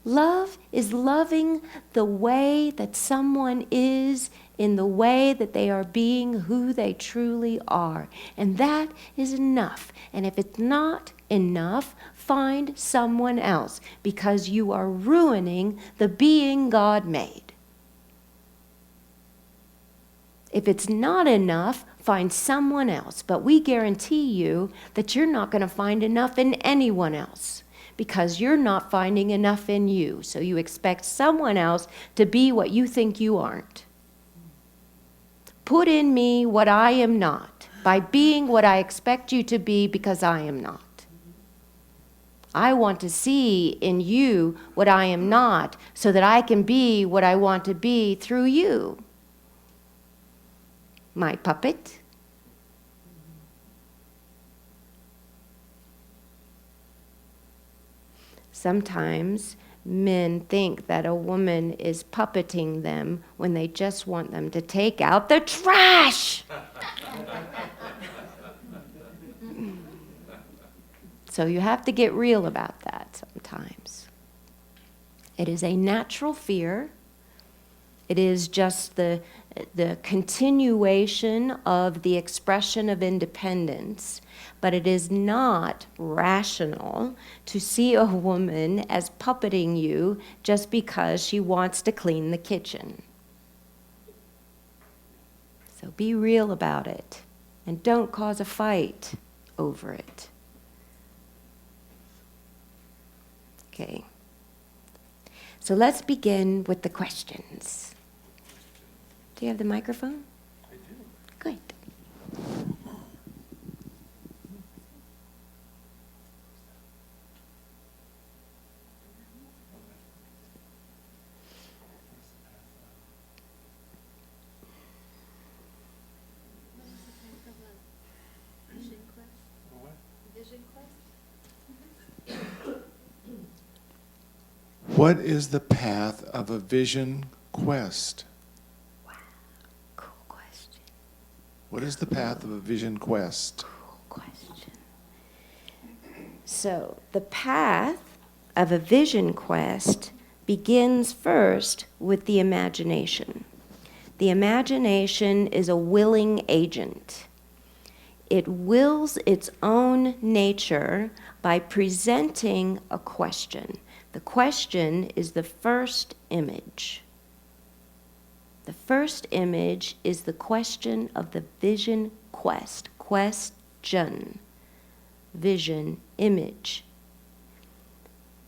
Love is loving the way that someone is in the way that they are being who they truly are. And that is enough. And if it's not enough, find someone else, because you are ruining the being God made. If it's not enough, find someone else. But we guarantee you that you're not going to find enough in anyone else, because you're not finding enough in you. So you expect someone else to be what you think you aren't. Put in me what I am not by being what I expect you to be, because I am not. I want to see in you what I am not, so that I can be what I want to be through you. My puppet. Sometimes men think that a woman is puppeting them when they just want them to take out the trash. So you have to get real about that sometimes. It is a natural fear. It is just the continuation of the expression of independence, but it is not rational to see a woman as puppeting you just because she wants to clean the kitchen. So be real about it, and don't cause a fight over it. Okay. So let's begin with the questions. Do you have the microphone? I do. Good. What? Vision quest? What is the path of a vision quest? Cool question. What is the path of a vision quest? Cool question. So, the path of a vision quest begins first with the imagination. The imagination is a willing agent. It wills its own nature by presenting a question. The question is the first image. The first image is the question of the vision quest. Question. Vision, image.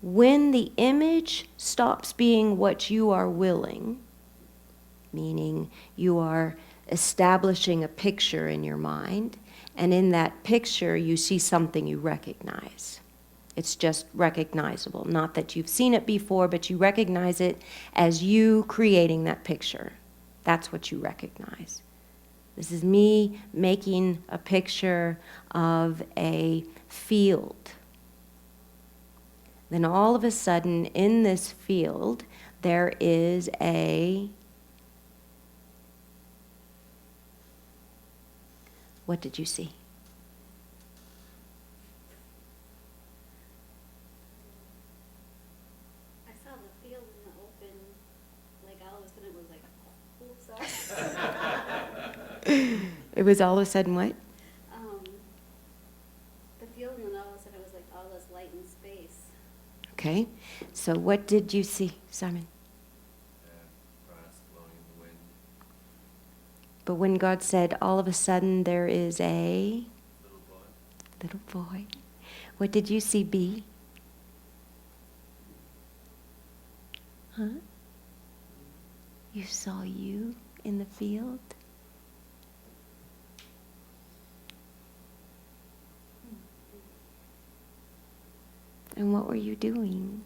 When the image stops being what you are willing, meaning you are establishing a picture in your mind, and in that picture you see something you recognize. It's just recognizable. Not that you've seen it before, but you recognize it as you creating that picture. That's what you recognize. This is me making a picture of a field. Then all of a sudden, in this field, there is a... What did you see? I saw the field in the open, like all of a sudden it was like, oh, sorry. It was all of a sudden what? The field and then all of a sudden it was like all this light and space. Okay. So what did you see, Simon? Grass blowing in the wind. But when God said, all of a sudden there is a Little boy. little boy, what did you see, B? Huh? You saw you in the field? And what were you doing?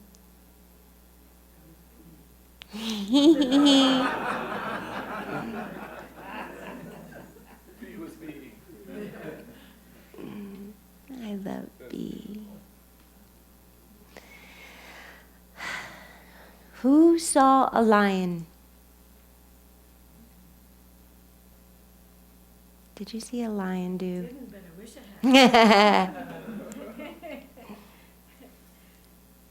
He was me. I love B. Who saw a lion? Did you see a lion do? Didn't, but I wish I had.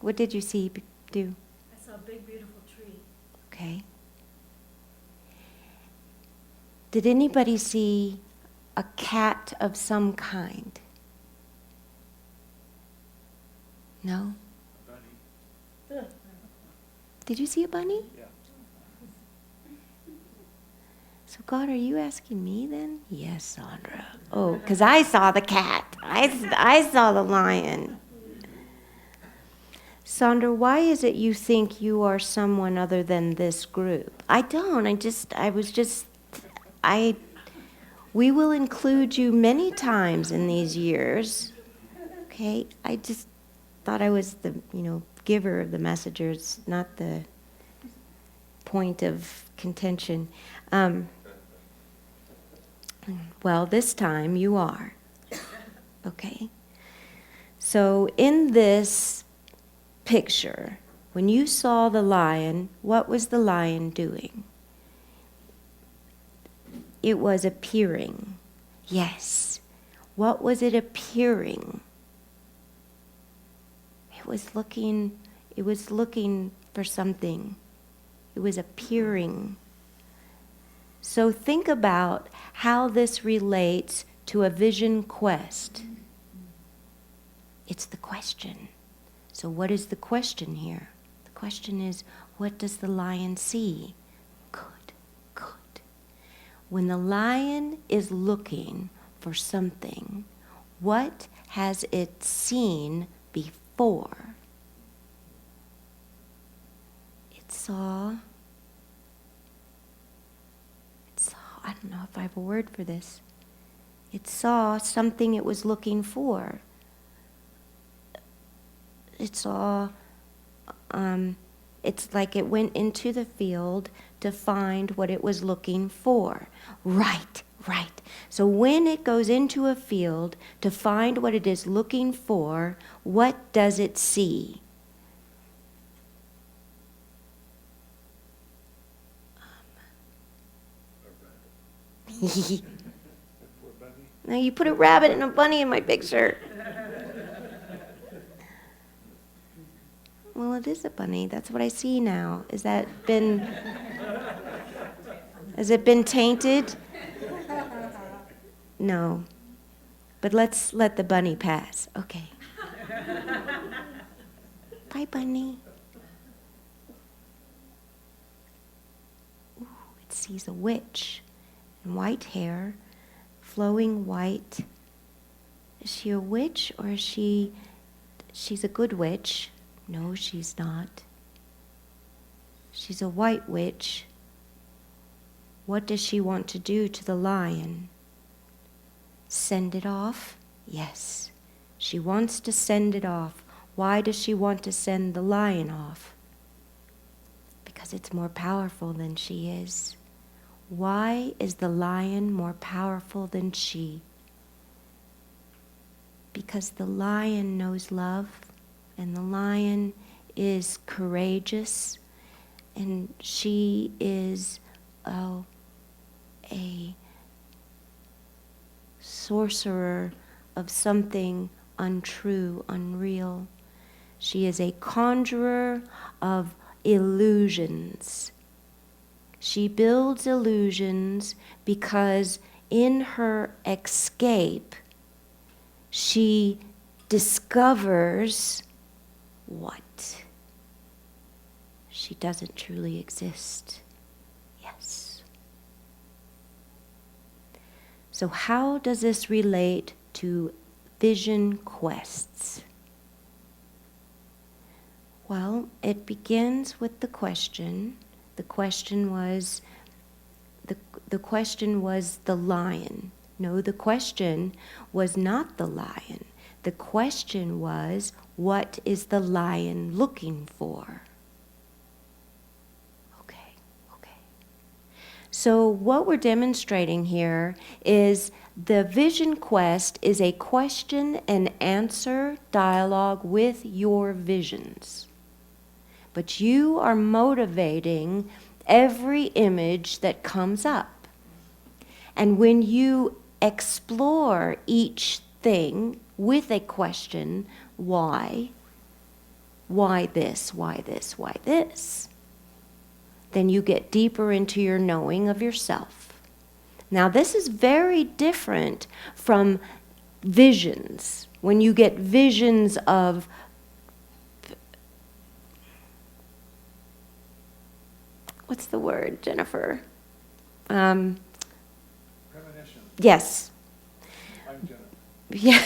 What did you see do? I saw a big, beautiful tree. Okay. Did anybody see a cat of some kind? No? Ugh. Did you see a bunny? Yeah. So God, are you asking me then? Yes, Sondra. Oh, because I saw the cat. I saw the lion. Sondra, why is it you think you are someone other than this group? I don't. We will include you many times in these years. Okay? thought I was the, giver of the messengers, not the point of contention. Well, this time you are. Okay? So in this picture, when you saw the lion, what was the lion doing? It was appearing. Yes. What was it appearing? It was looking for something. It was appearing. So think about how this relates to a vision quest. It's the question. So what is the question here? The question is, what does the lion see? Good. When the lion is looking for something, what has it seen before? It saw, I don't know if I have a word for this. It saw something it was looking for. It saw, it's like it went into the field to find what it was looking for. Right. So when it goes into a field to find what it is looking for, what does it see? Now you put a rabbit and a bunny in my picture. Well, it is a bunny. That's what I see now. Has it been tainted? No. But let's let the bunny pass. Okay. Bye, bunny. Ooh, it sees a witch in white hair, flowing white. Is she a witch or is she's a good witch? No, she's not. She's a white witch. What does she want to do to the lion? Send it off? Yes. She wants to send it off. Why does she want to send the lion off? Because it's more powerful than she is. Why is the lion more powerful than she? Because the lion knows love, and the lion is courageous, and she is a sorcerer of something untrue, unreal. She is a conjurer of illusions. She builds illusions because in her escape, she discovers what? She doesn't truly exist. Yes. So how does this relate to vision quests? Well, it begins with the question. The question was the lion. No, the question was not the lion. The question was, what is the lion looking for? Okay. So what we're demonstrating here is the vision quest is a question and answer dialogue with your visions. But you are motivating every image that comes up. And when you explore each thing with a question, why? Why this? Why this? Why this? Then you get deeper into your knowing of yourself. Now, this is very different from visions. When you get visions of what's the word, Jennifer? Premonition. Yes. I'm Jennifer. Yeah.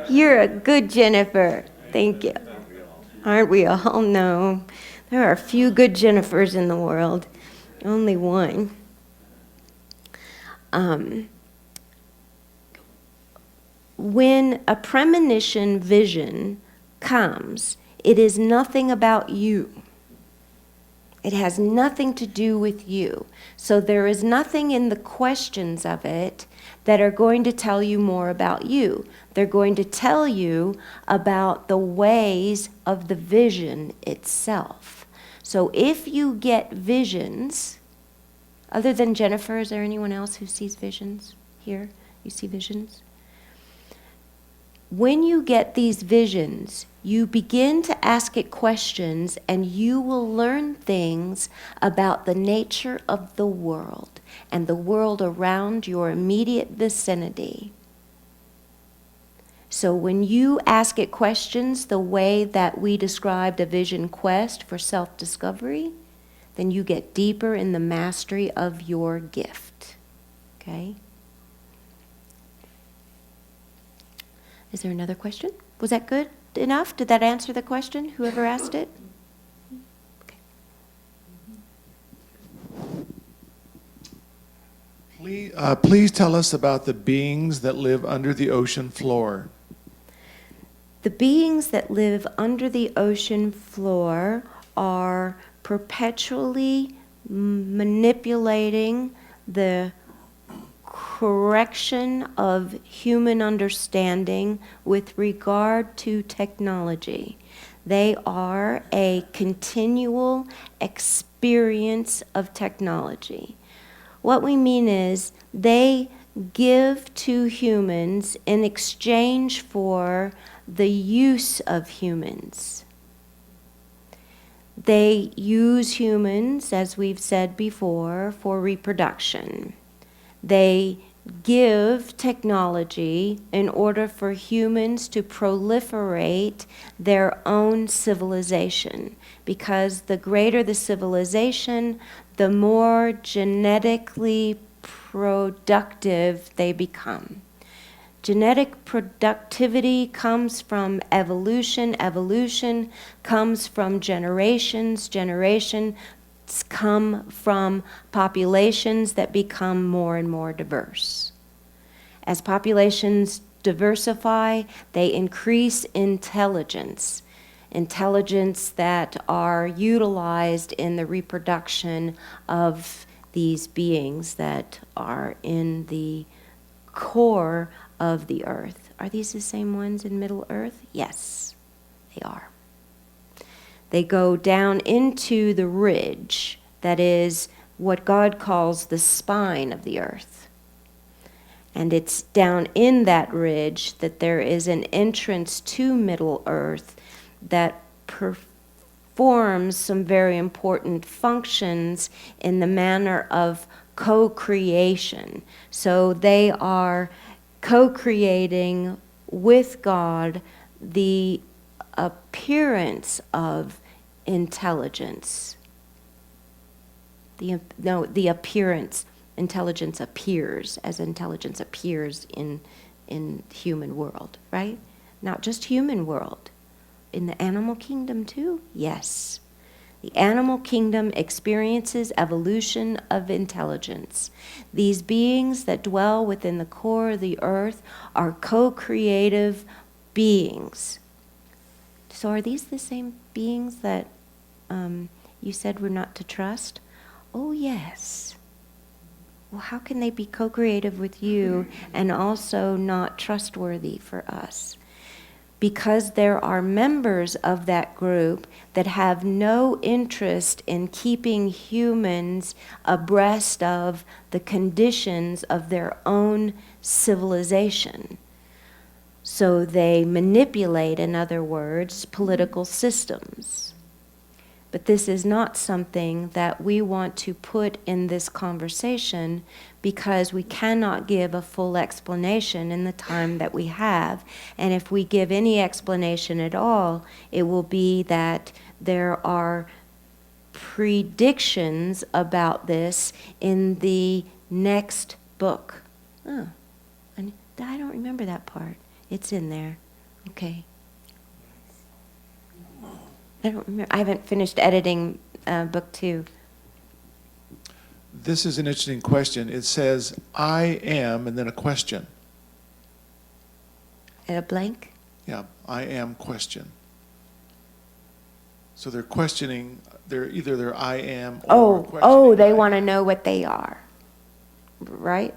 You're a good Jennifer. Thank you. Aren't we all? No. There are a few good Jennifers in the world. Only one. when a premonition vision comes, it is nothing about you. It has nothing to do with you. So there is nothing in the questions of it that are going to tell you more about you. They're going to tell you about the ways of the vision itself. So if you get visions, other than Jennifer, is there anyone else who sees visions here? You see visions? When you get these visions, you begin to ask it questions, and you will learn things about the nature of the world and the world around your immediate vicinity. So when you ask it questions the way that we described a vision quest for self-discovery, then you get deeper in the mastery of your gift. Okay? Is there another question? Was that good enough? Did that answer the question, whoever asked it? Okay. Please tell us about the beings that live under the ocean floor. The beings that live under the ocean floor are perpetually manipulating the correction of human understanding with regard to technology. They are a continual experience of technology. What we mean is they give to humans in exchange for the use of humans. They use humans, as we've said before, for reproduction. They give technology in order for humans to proliferate their own civilization, because the greater the civilization, the more genetically productive they become. Genetic productivity comes from evolution. Evolution comes from generations. Generations come from populations that become more and more diverse. As populations diversify, they increase intelligence. Intelligence that are utilized in the reproduction of these beings that are in the core of the earth. Are these the same ones in Middle Earth? Yes, they are. They go down into the ridge that is what God calls the spine of the earth. And it's down in that ridge that there is an entrance to Middle Earth that performs some very important functions in the manner of co-creation. So they are co-creating with God the appearance of intelligence. The appearance. Intelligence appears as intelligence appears in human world, right? Not just human world. In the animal kingdom too? Yes. The animal kingdom experiences evolution of intelligence. These beings that dwell within the core of the earth are co-creative beings. So are these the same beings that you said we're not to trust? Oh, yes. Well, how can they be co-creative with you and also not trustworthy for us? Because there are members of that group that have no interest in keeping humans abreast of the conditions of their own civilization. So they manipulate, in other words, political systems. But this is not something that we want to put in this conversation because we cannot give a full explanation in the time that we have. And if we give any explanation at all, it will be that there are predictions about this in the next book. Oh, I don't remember that part. It's in there. Okay. I don't remember. I haven't finished editing book 2. This is an interesting question. It says, I am, and then a question. At a blank? Yeah, I am question. So they're questioning, they're either their I am or questioning They I want to am. know what they are. Right?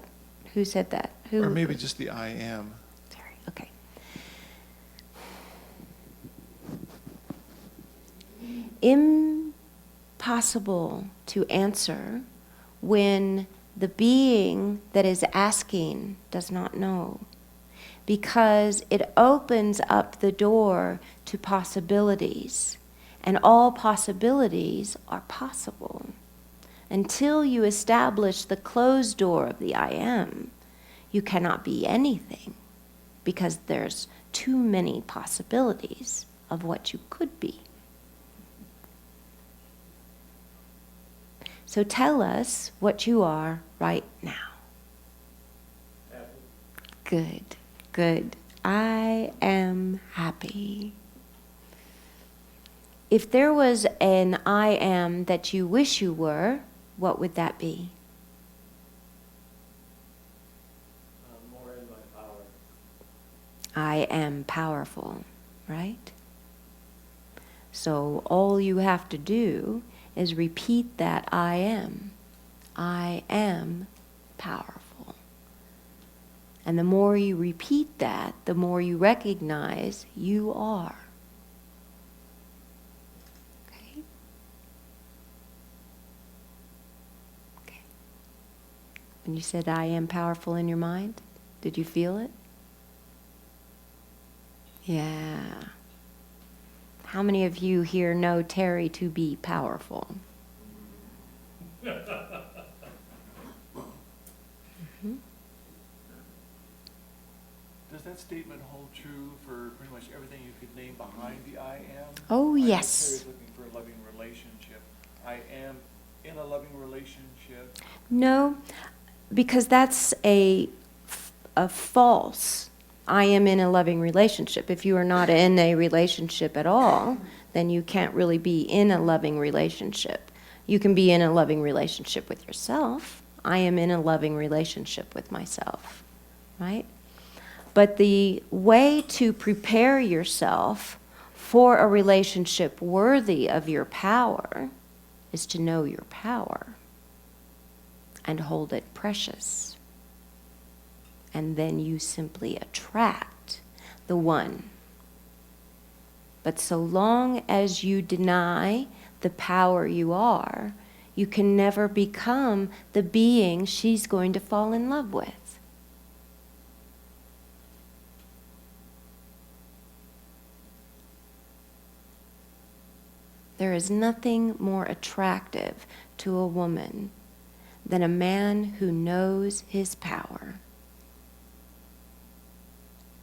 Who said that? Who? Or maybe just the I am. Sorry, okay. Impossible to answer when the being that is asking does not know, because it opens up the door to possibilities, and all possibilities are possible. Until you establish the closed door of the I am, you cannot be anything, because there's too many possibilities of what you could be. So tell us what you are right now. Good, good. I am happy. If there was an I am that you wish you were, what would that be? More in my power. I am powerful, right? So all you have to do is repeat that I am. I am powerful. And the more you repeat that, the more you recognize you are. Okay? Okay. When you said I am powerful in your mind, did you feel it? Yeah. How many of you here know Terry to be powerful? Mm-hmm. Does that statement hold true for pretty much everything you could name behind the I am? Oh, I know yes. Terry's looking for a loving relationship. I am in a loving relationship. No, because that's a false. I am in a loving relationship. If you are not in a relationship at all, then you can't really be in a loving relationship. You can be in a loving relationship with yourself. I am in a loving relationship with myself, right? But the way to prepare yourself for a relationship worthy of your power is to know your power and hold it precious. And then you simply attract the one. But so long as you deny the power you are, you can never become the being she's going to fall in love with. There is nothing more attractive to a woman than a man who knows his power.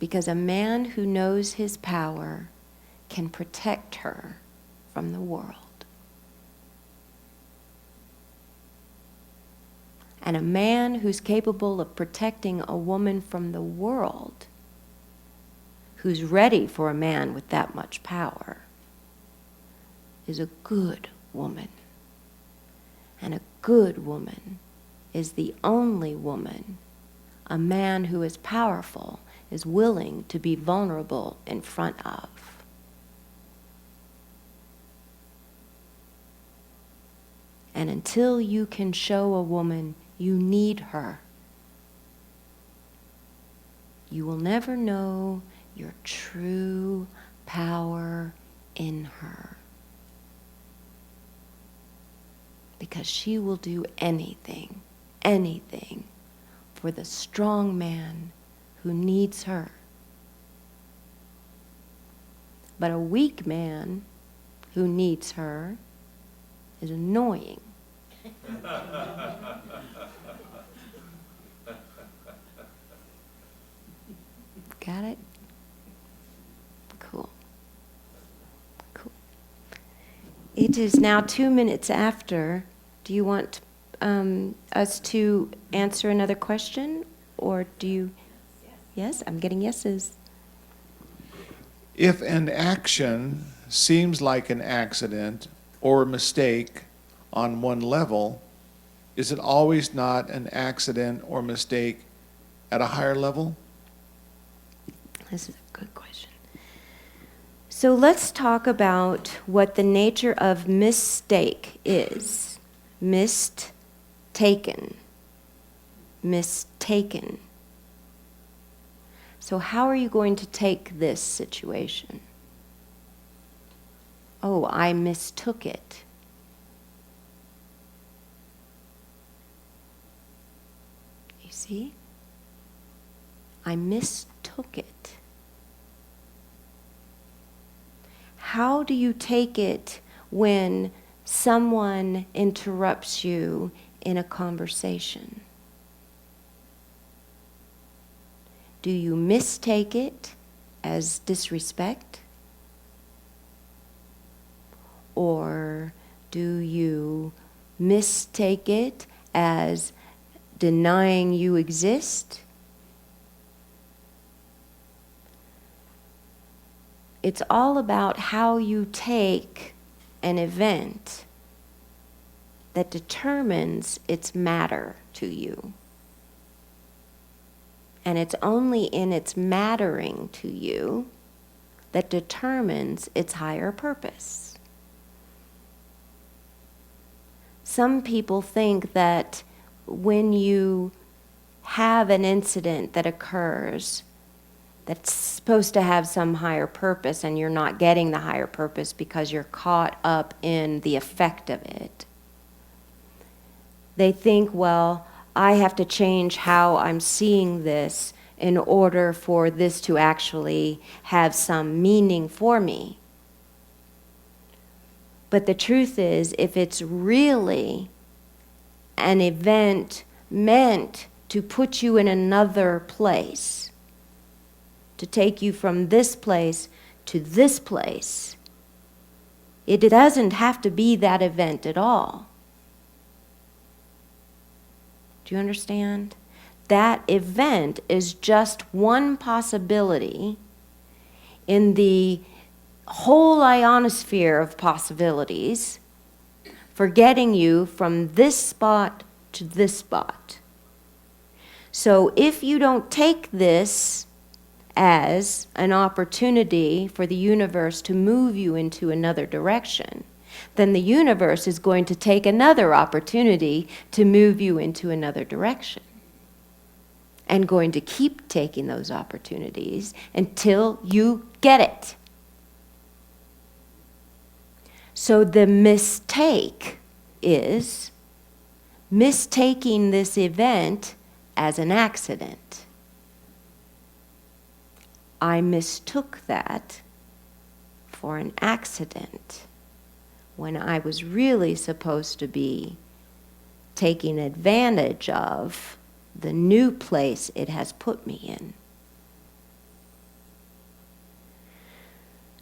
Because a man who knows his power can protect her from the world. And a man who's capable of protecting a woman from the world, who's ready for a man with that much power, is a good woman. And a good woman is the only woman a man who is powerful is willing to be vulnerable in front of. And until you can show a woman you need her, you will never know your true power in her. Because she will do anything, anything for the strong man who needs her. But a weak man who needs her is annoying. Got it? Cool. Cool. It is now 2 minutes after. Do you want us to answer another question, or do you? Yes, I'm getting yeses. If an action seems like an accident or a mistake on one level, is it always not an accident or mistake at a higher level? This is a good question. So let's talk about what the nature of mistake is. Mistaken. Mistaken. So how are you going to take this situation? Oh, I mistook it. You see? I mistook it. How do you take it when someone interrupts you in a conversation? Do you mistake it as disrespect? Or do you mistake it as denying you exist? It's all about how you take an event that determines its matter to you. And it's only in its mattering to you that determines its higher purpose. Some people think that when you have an incident that occurs that's supposed to have some higher purpose and you're not getting the higher purpose because you're caught up in the effect of it, they think, well, I have to change how I'm seeing this in order for this to actually have some meaning for me. But the truth is, if it's really an event meant to put you in another place, to take you from this place to this place, it doesn't have to be that event at all. Do you understand? That event is just one possibility in the whole ionosphere of possibilities for getting you from this spot to this spot. So if you don't take this as an opportunity for the universe to move you into another direction, then the universe is going to take another opportunity to move you into another direction. And going to keep taking those opportunities until you get it. So the mistake is mistaking this event as an accident. I mistook that for an accident when I was really supposed to be taking advantage of the new place it has put me in.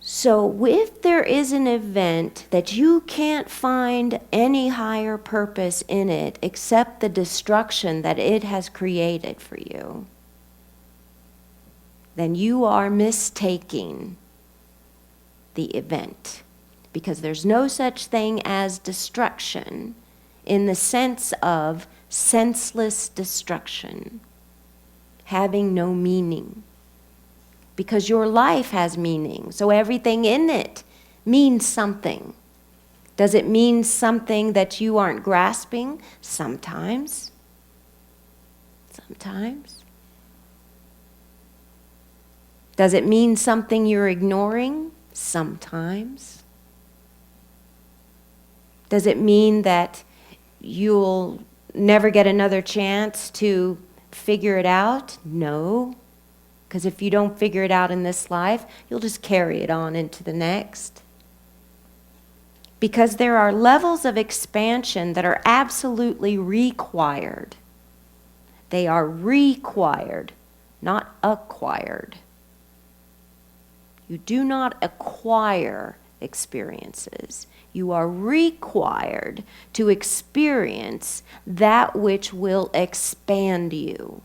So if there is an event that you can't find any higher purpose in it except the destruction that it has created for you, then you are mistaking the event. Because there's no such thing as destruction in the sense of senseless destruction, having no meaning. Because your life has meaning, so everything in it means something. Does it mean something that you aren't grasping? Sometimes. Sometimes. Does it mean something you're ignoring? Sometimes. Does it mean that you'll never get another chance to figure it out? No. Because if you don't figure it out in this life, you'll just carry it on into the next. Because there are levels of expansion that are absolutely required. They are required, not acquired. You do not acquire experiences. You are required to experience that which will expand you.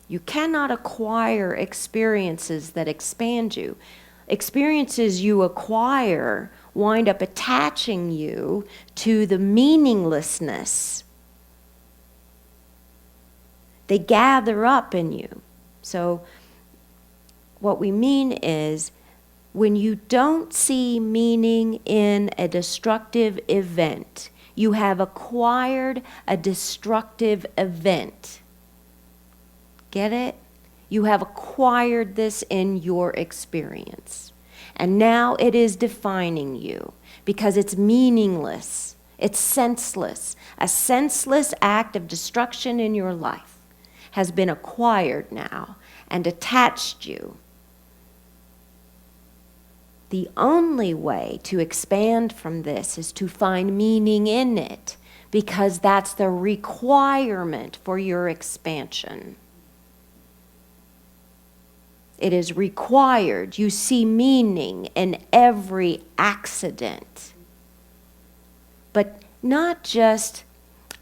You cannot acquire experiences that expand you. Experiences you acquire wind up attaching you to the meaninglessness. They gather up in you. So what we mean is, when you don't see meaning in a destructive event, you have acquired a destructive event. Get it? You have acquired this in your experience. And now it is defining you because it's meaningless. It's senseless. A senseless act of destruction in your life has been acquired now and attached you. The only way to expand from this is to find meaning in it, because that's the requirement for your expansion. It is required. You see meaning in every accident. But not just,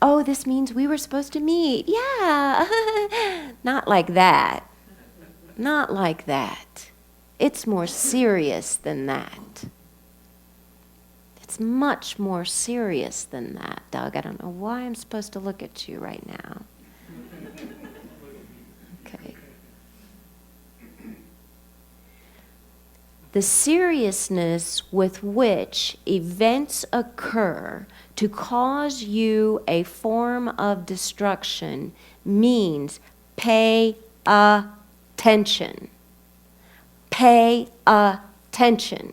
oh, this means we were supposed to meet. Yeah. Not like that. Not like that. It's more serious than that. It's much more serious than that, Doug. I don't know why I'm supposed to look at you right now. Okay. The seriousness with which events occur to cause you a form of destruction means pay attention. Pay attention.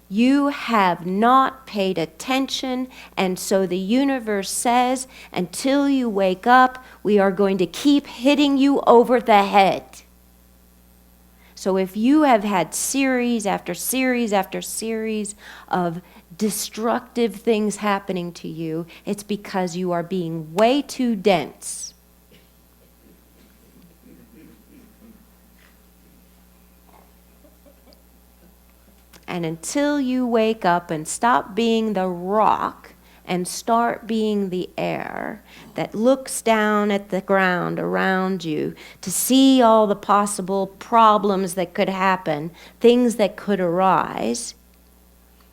You have not paid attention, and so the universe says, until you wake up, we are going to keep hitting you over the head. So if you have had series after series after series of destructive things happening to you, it's because you are being way too dense. And until you wake up and stop being the rock and start being the air that looks down at the ground around you to see all the possible problems that could happen, things that could arise,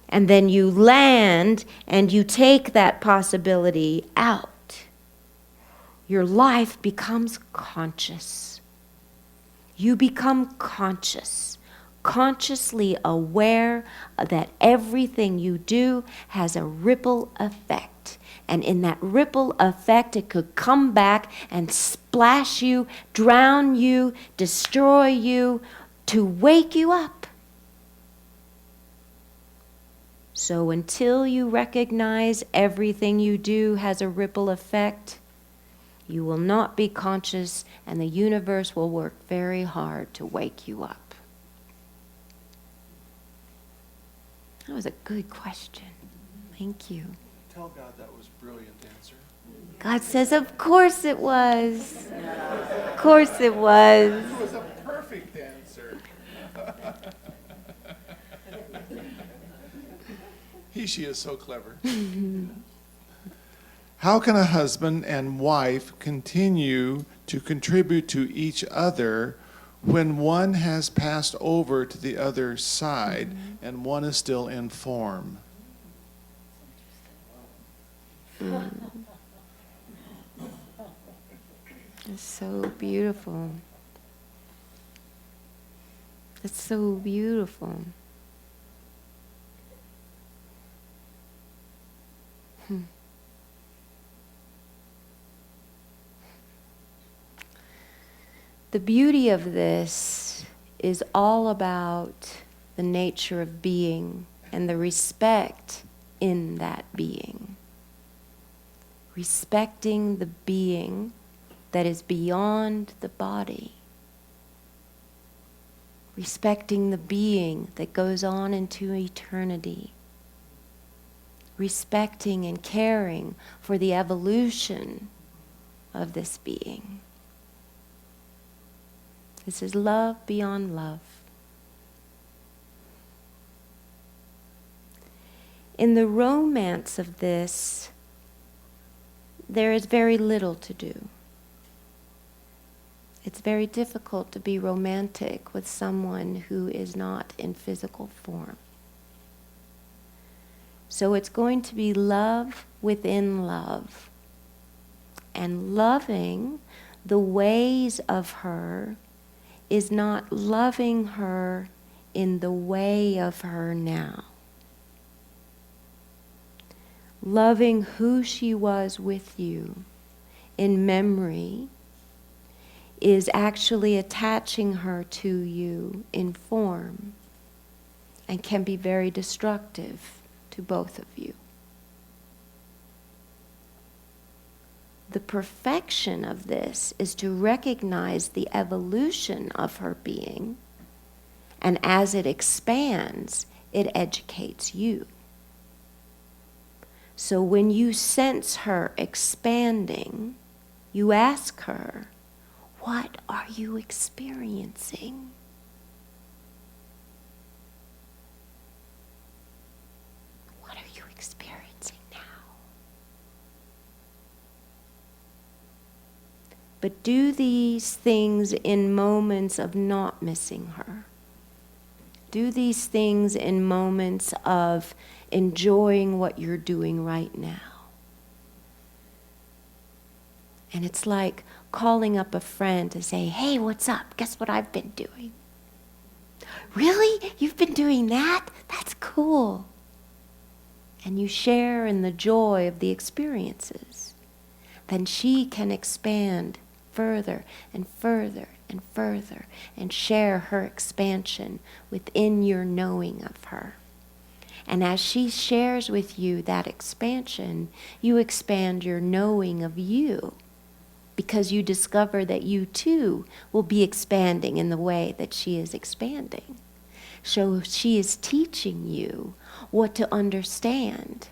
and then you land and you take that possibility out, your life becomes conscious. You become conscious. Consciously aware that everything you do has a ripple effect. And in that ripple effect, it could come back and splash you, drown you, destroy you, to wake you up. So until you recognize everything you do has a ripple effect, you will not be conscious, and the universe will work very hard to wake you up. That was a good question. Thank you. Tell God that was a brilliant answer. God says, of course it was. Of course it was. It was a perfect answer. She is so clever. How can a husband and wife continue to contribute to each other when one has passed over to the other side and one is still in form? It's so beautiful. It's so beautiful. The beauty of this is all about the nature of being and the respect in that being. Respecting the being that is beyond the body. Respecting the being that goes on into eternity. Respecting and caring for the evolution of this being. This is love beyond love. In the romance of this, there is very little to do. It's very difficult to be romantic with someone who is not in physical form. So it's going to be love within love, and loving the ways of her is not loving her in the way of her now. Loving who she was with you in memory is actually attaching her to you in form and can be very destructive to both of you. The perfection of this is to recognize the evolution of her being, and as it expands, it educates you. So when you sense her expanding, you ask her, what are you experiencing? What are you experiencing now? But do these things in moments of not missing her. Do these things in moments of enjoying what you're doing right now. And it's like calling up a friend to say, hey, what's up? Guess what I've been doing? Really? You've been doing that? That's cool. And you share in the joy of the experiences. Then she can expand further and further and further and share her expansion within your knowing of her. And as she shares with you that expansion, you expand your knowing of you, because you discover that you too will be expanding in the way that she is expanding. So she is teaching you what to understand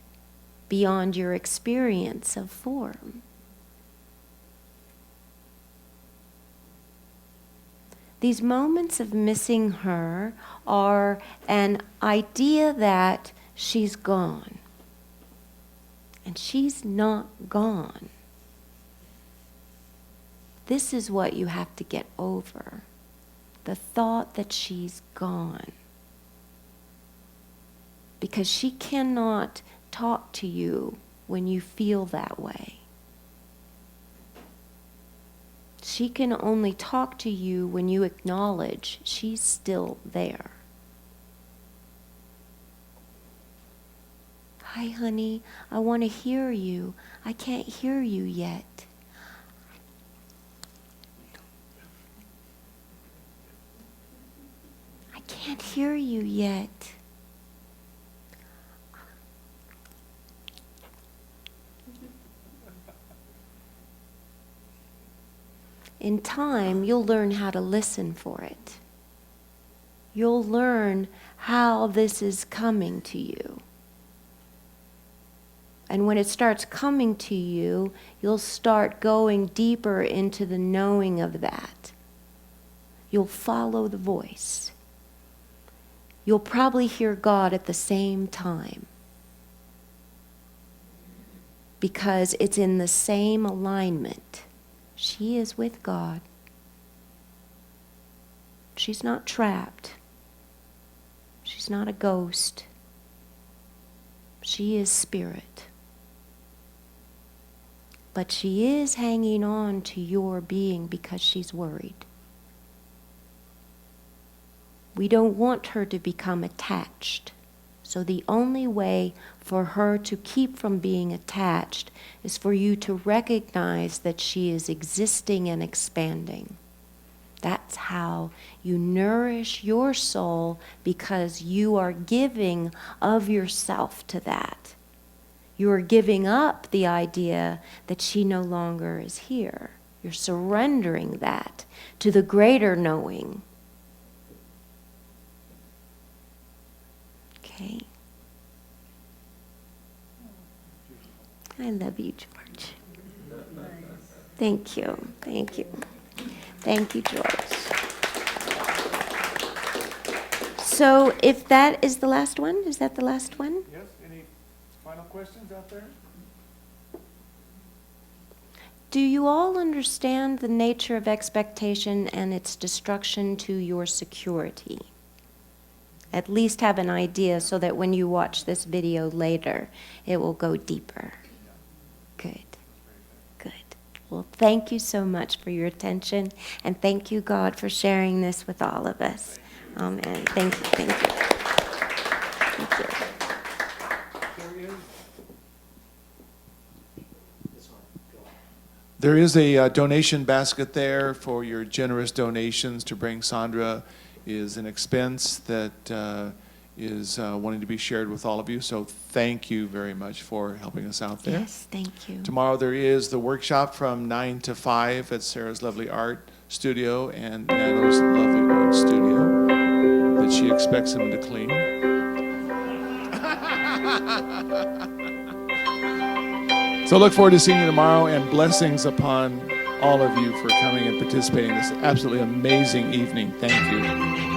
beyond your experience of form. These moments of missing her are an idea that she's gone. And she's not gone. This is what you have to get over. The thought that she's gone. Because she cannot talk to you when you feel that way. She can only talk to you when you acknowledge she's still there. Hi, honey, I want to hear you. I can't hear you yet. I can't hear you yet. In time, you'll learn how to listen for it. You'll learn how this is coming to you. And when it starts coming to you, you'll start going deeper into the knowing of that. You'll follow the voice. You'll probably hear God at the same time, because it's in the same alignment. She is with God. She's not trapped. She's not a ghost. She is spirit. But she is hanging on to your being because she's worried. We don't want her to become attached. So the only way for her to keep from being attached is for you to recognize that she is existing and expanding. That's how you nourish your soul, because you are giving of yourself to that. You are giving up the idea that she no longer is here. You're surrendering that to the greater knowing. Okay. I love you, George. Thank you. Thank you. Thank you, George. So if that is the last one, is that the last one? Yes, any final questions out there? Do you all understand the nature of expectation and its destruction to your security? At least have an idea so that when you watch this video later, it will go deeper. Good. Good. Well, thank you so much for your attention, and thank you, God, for sharing this with all of us. Amen. Thank you. Thank you. Thank you. This one, go on. There is a donation basket there for your generous donations to bring Sondra is an expense that is wanting to be shared with all of you. So thank you very much for helping us out there. Yes, thank you. Tomorrow there is the workshop from 9 to 5 at Sarah's Lovely Art Studio and Nano's Lovely Art Studio that she expects them to clean. So look forward to seeing you tomorrow, and blessings upon all of you for coming and participating in this absolutely amazing evening. Thank you.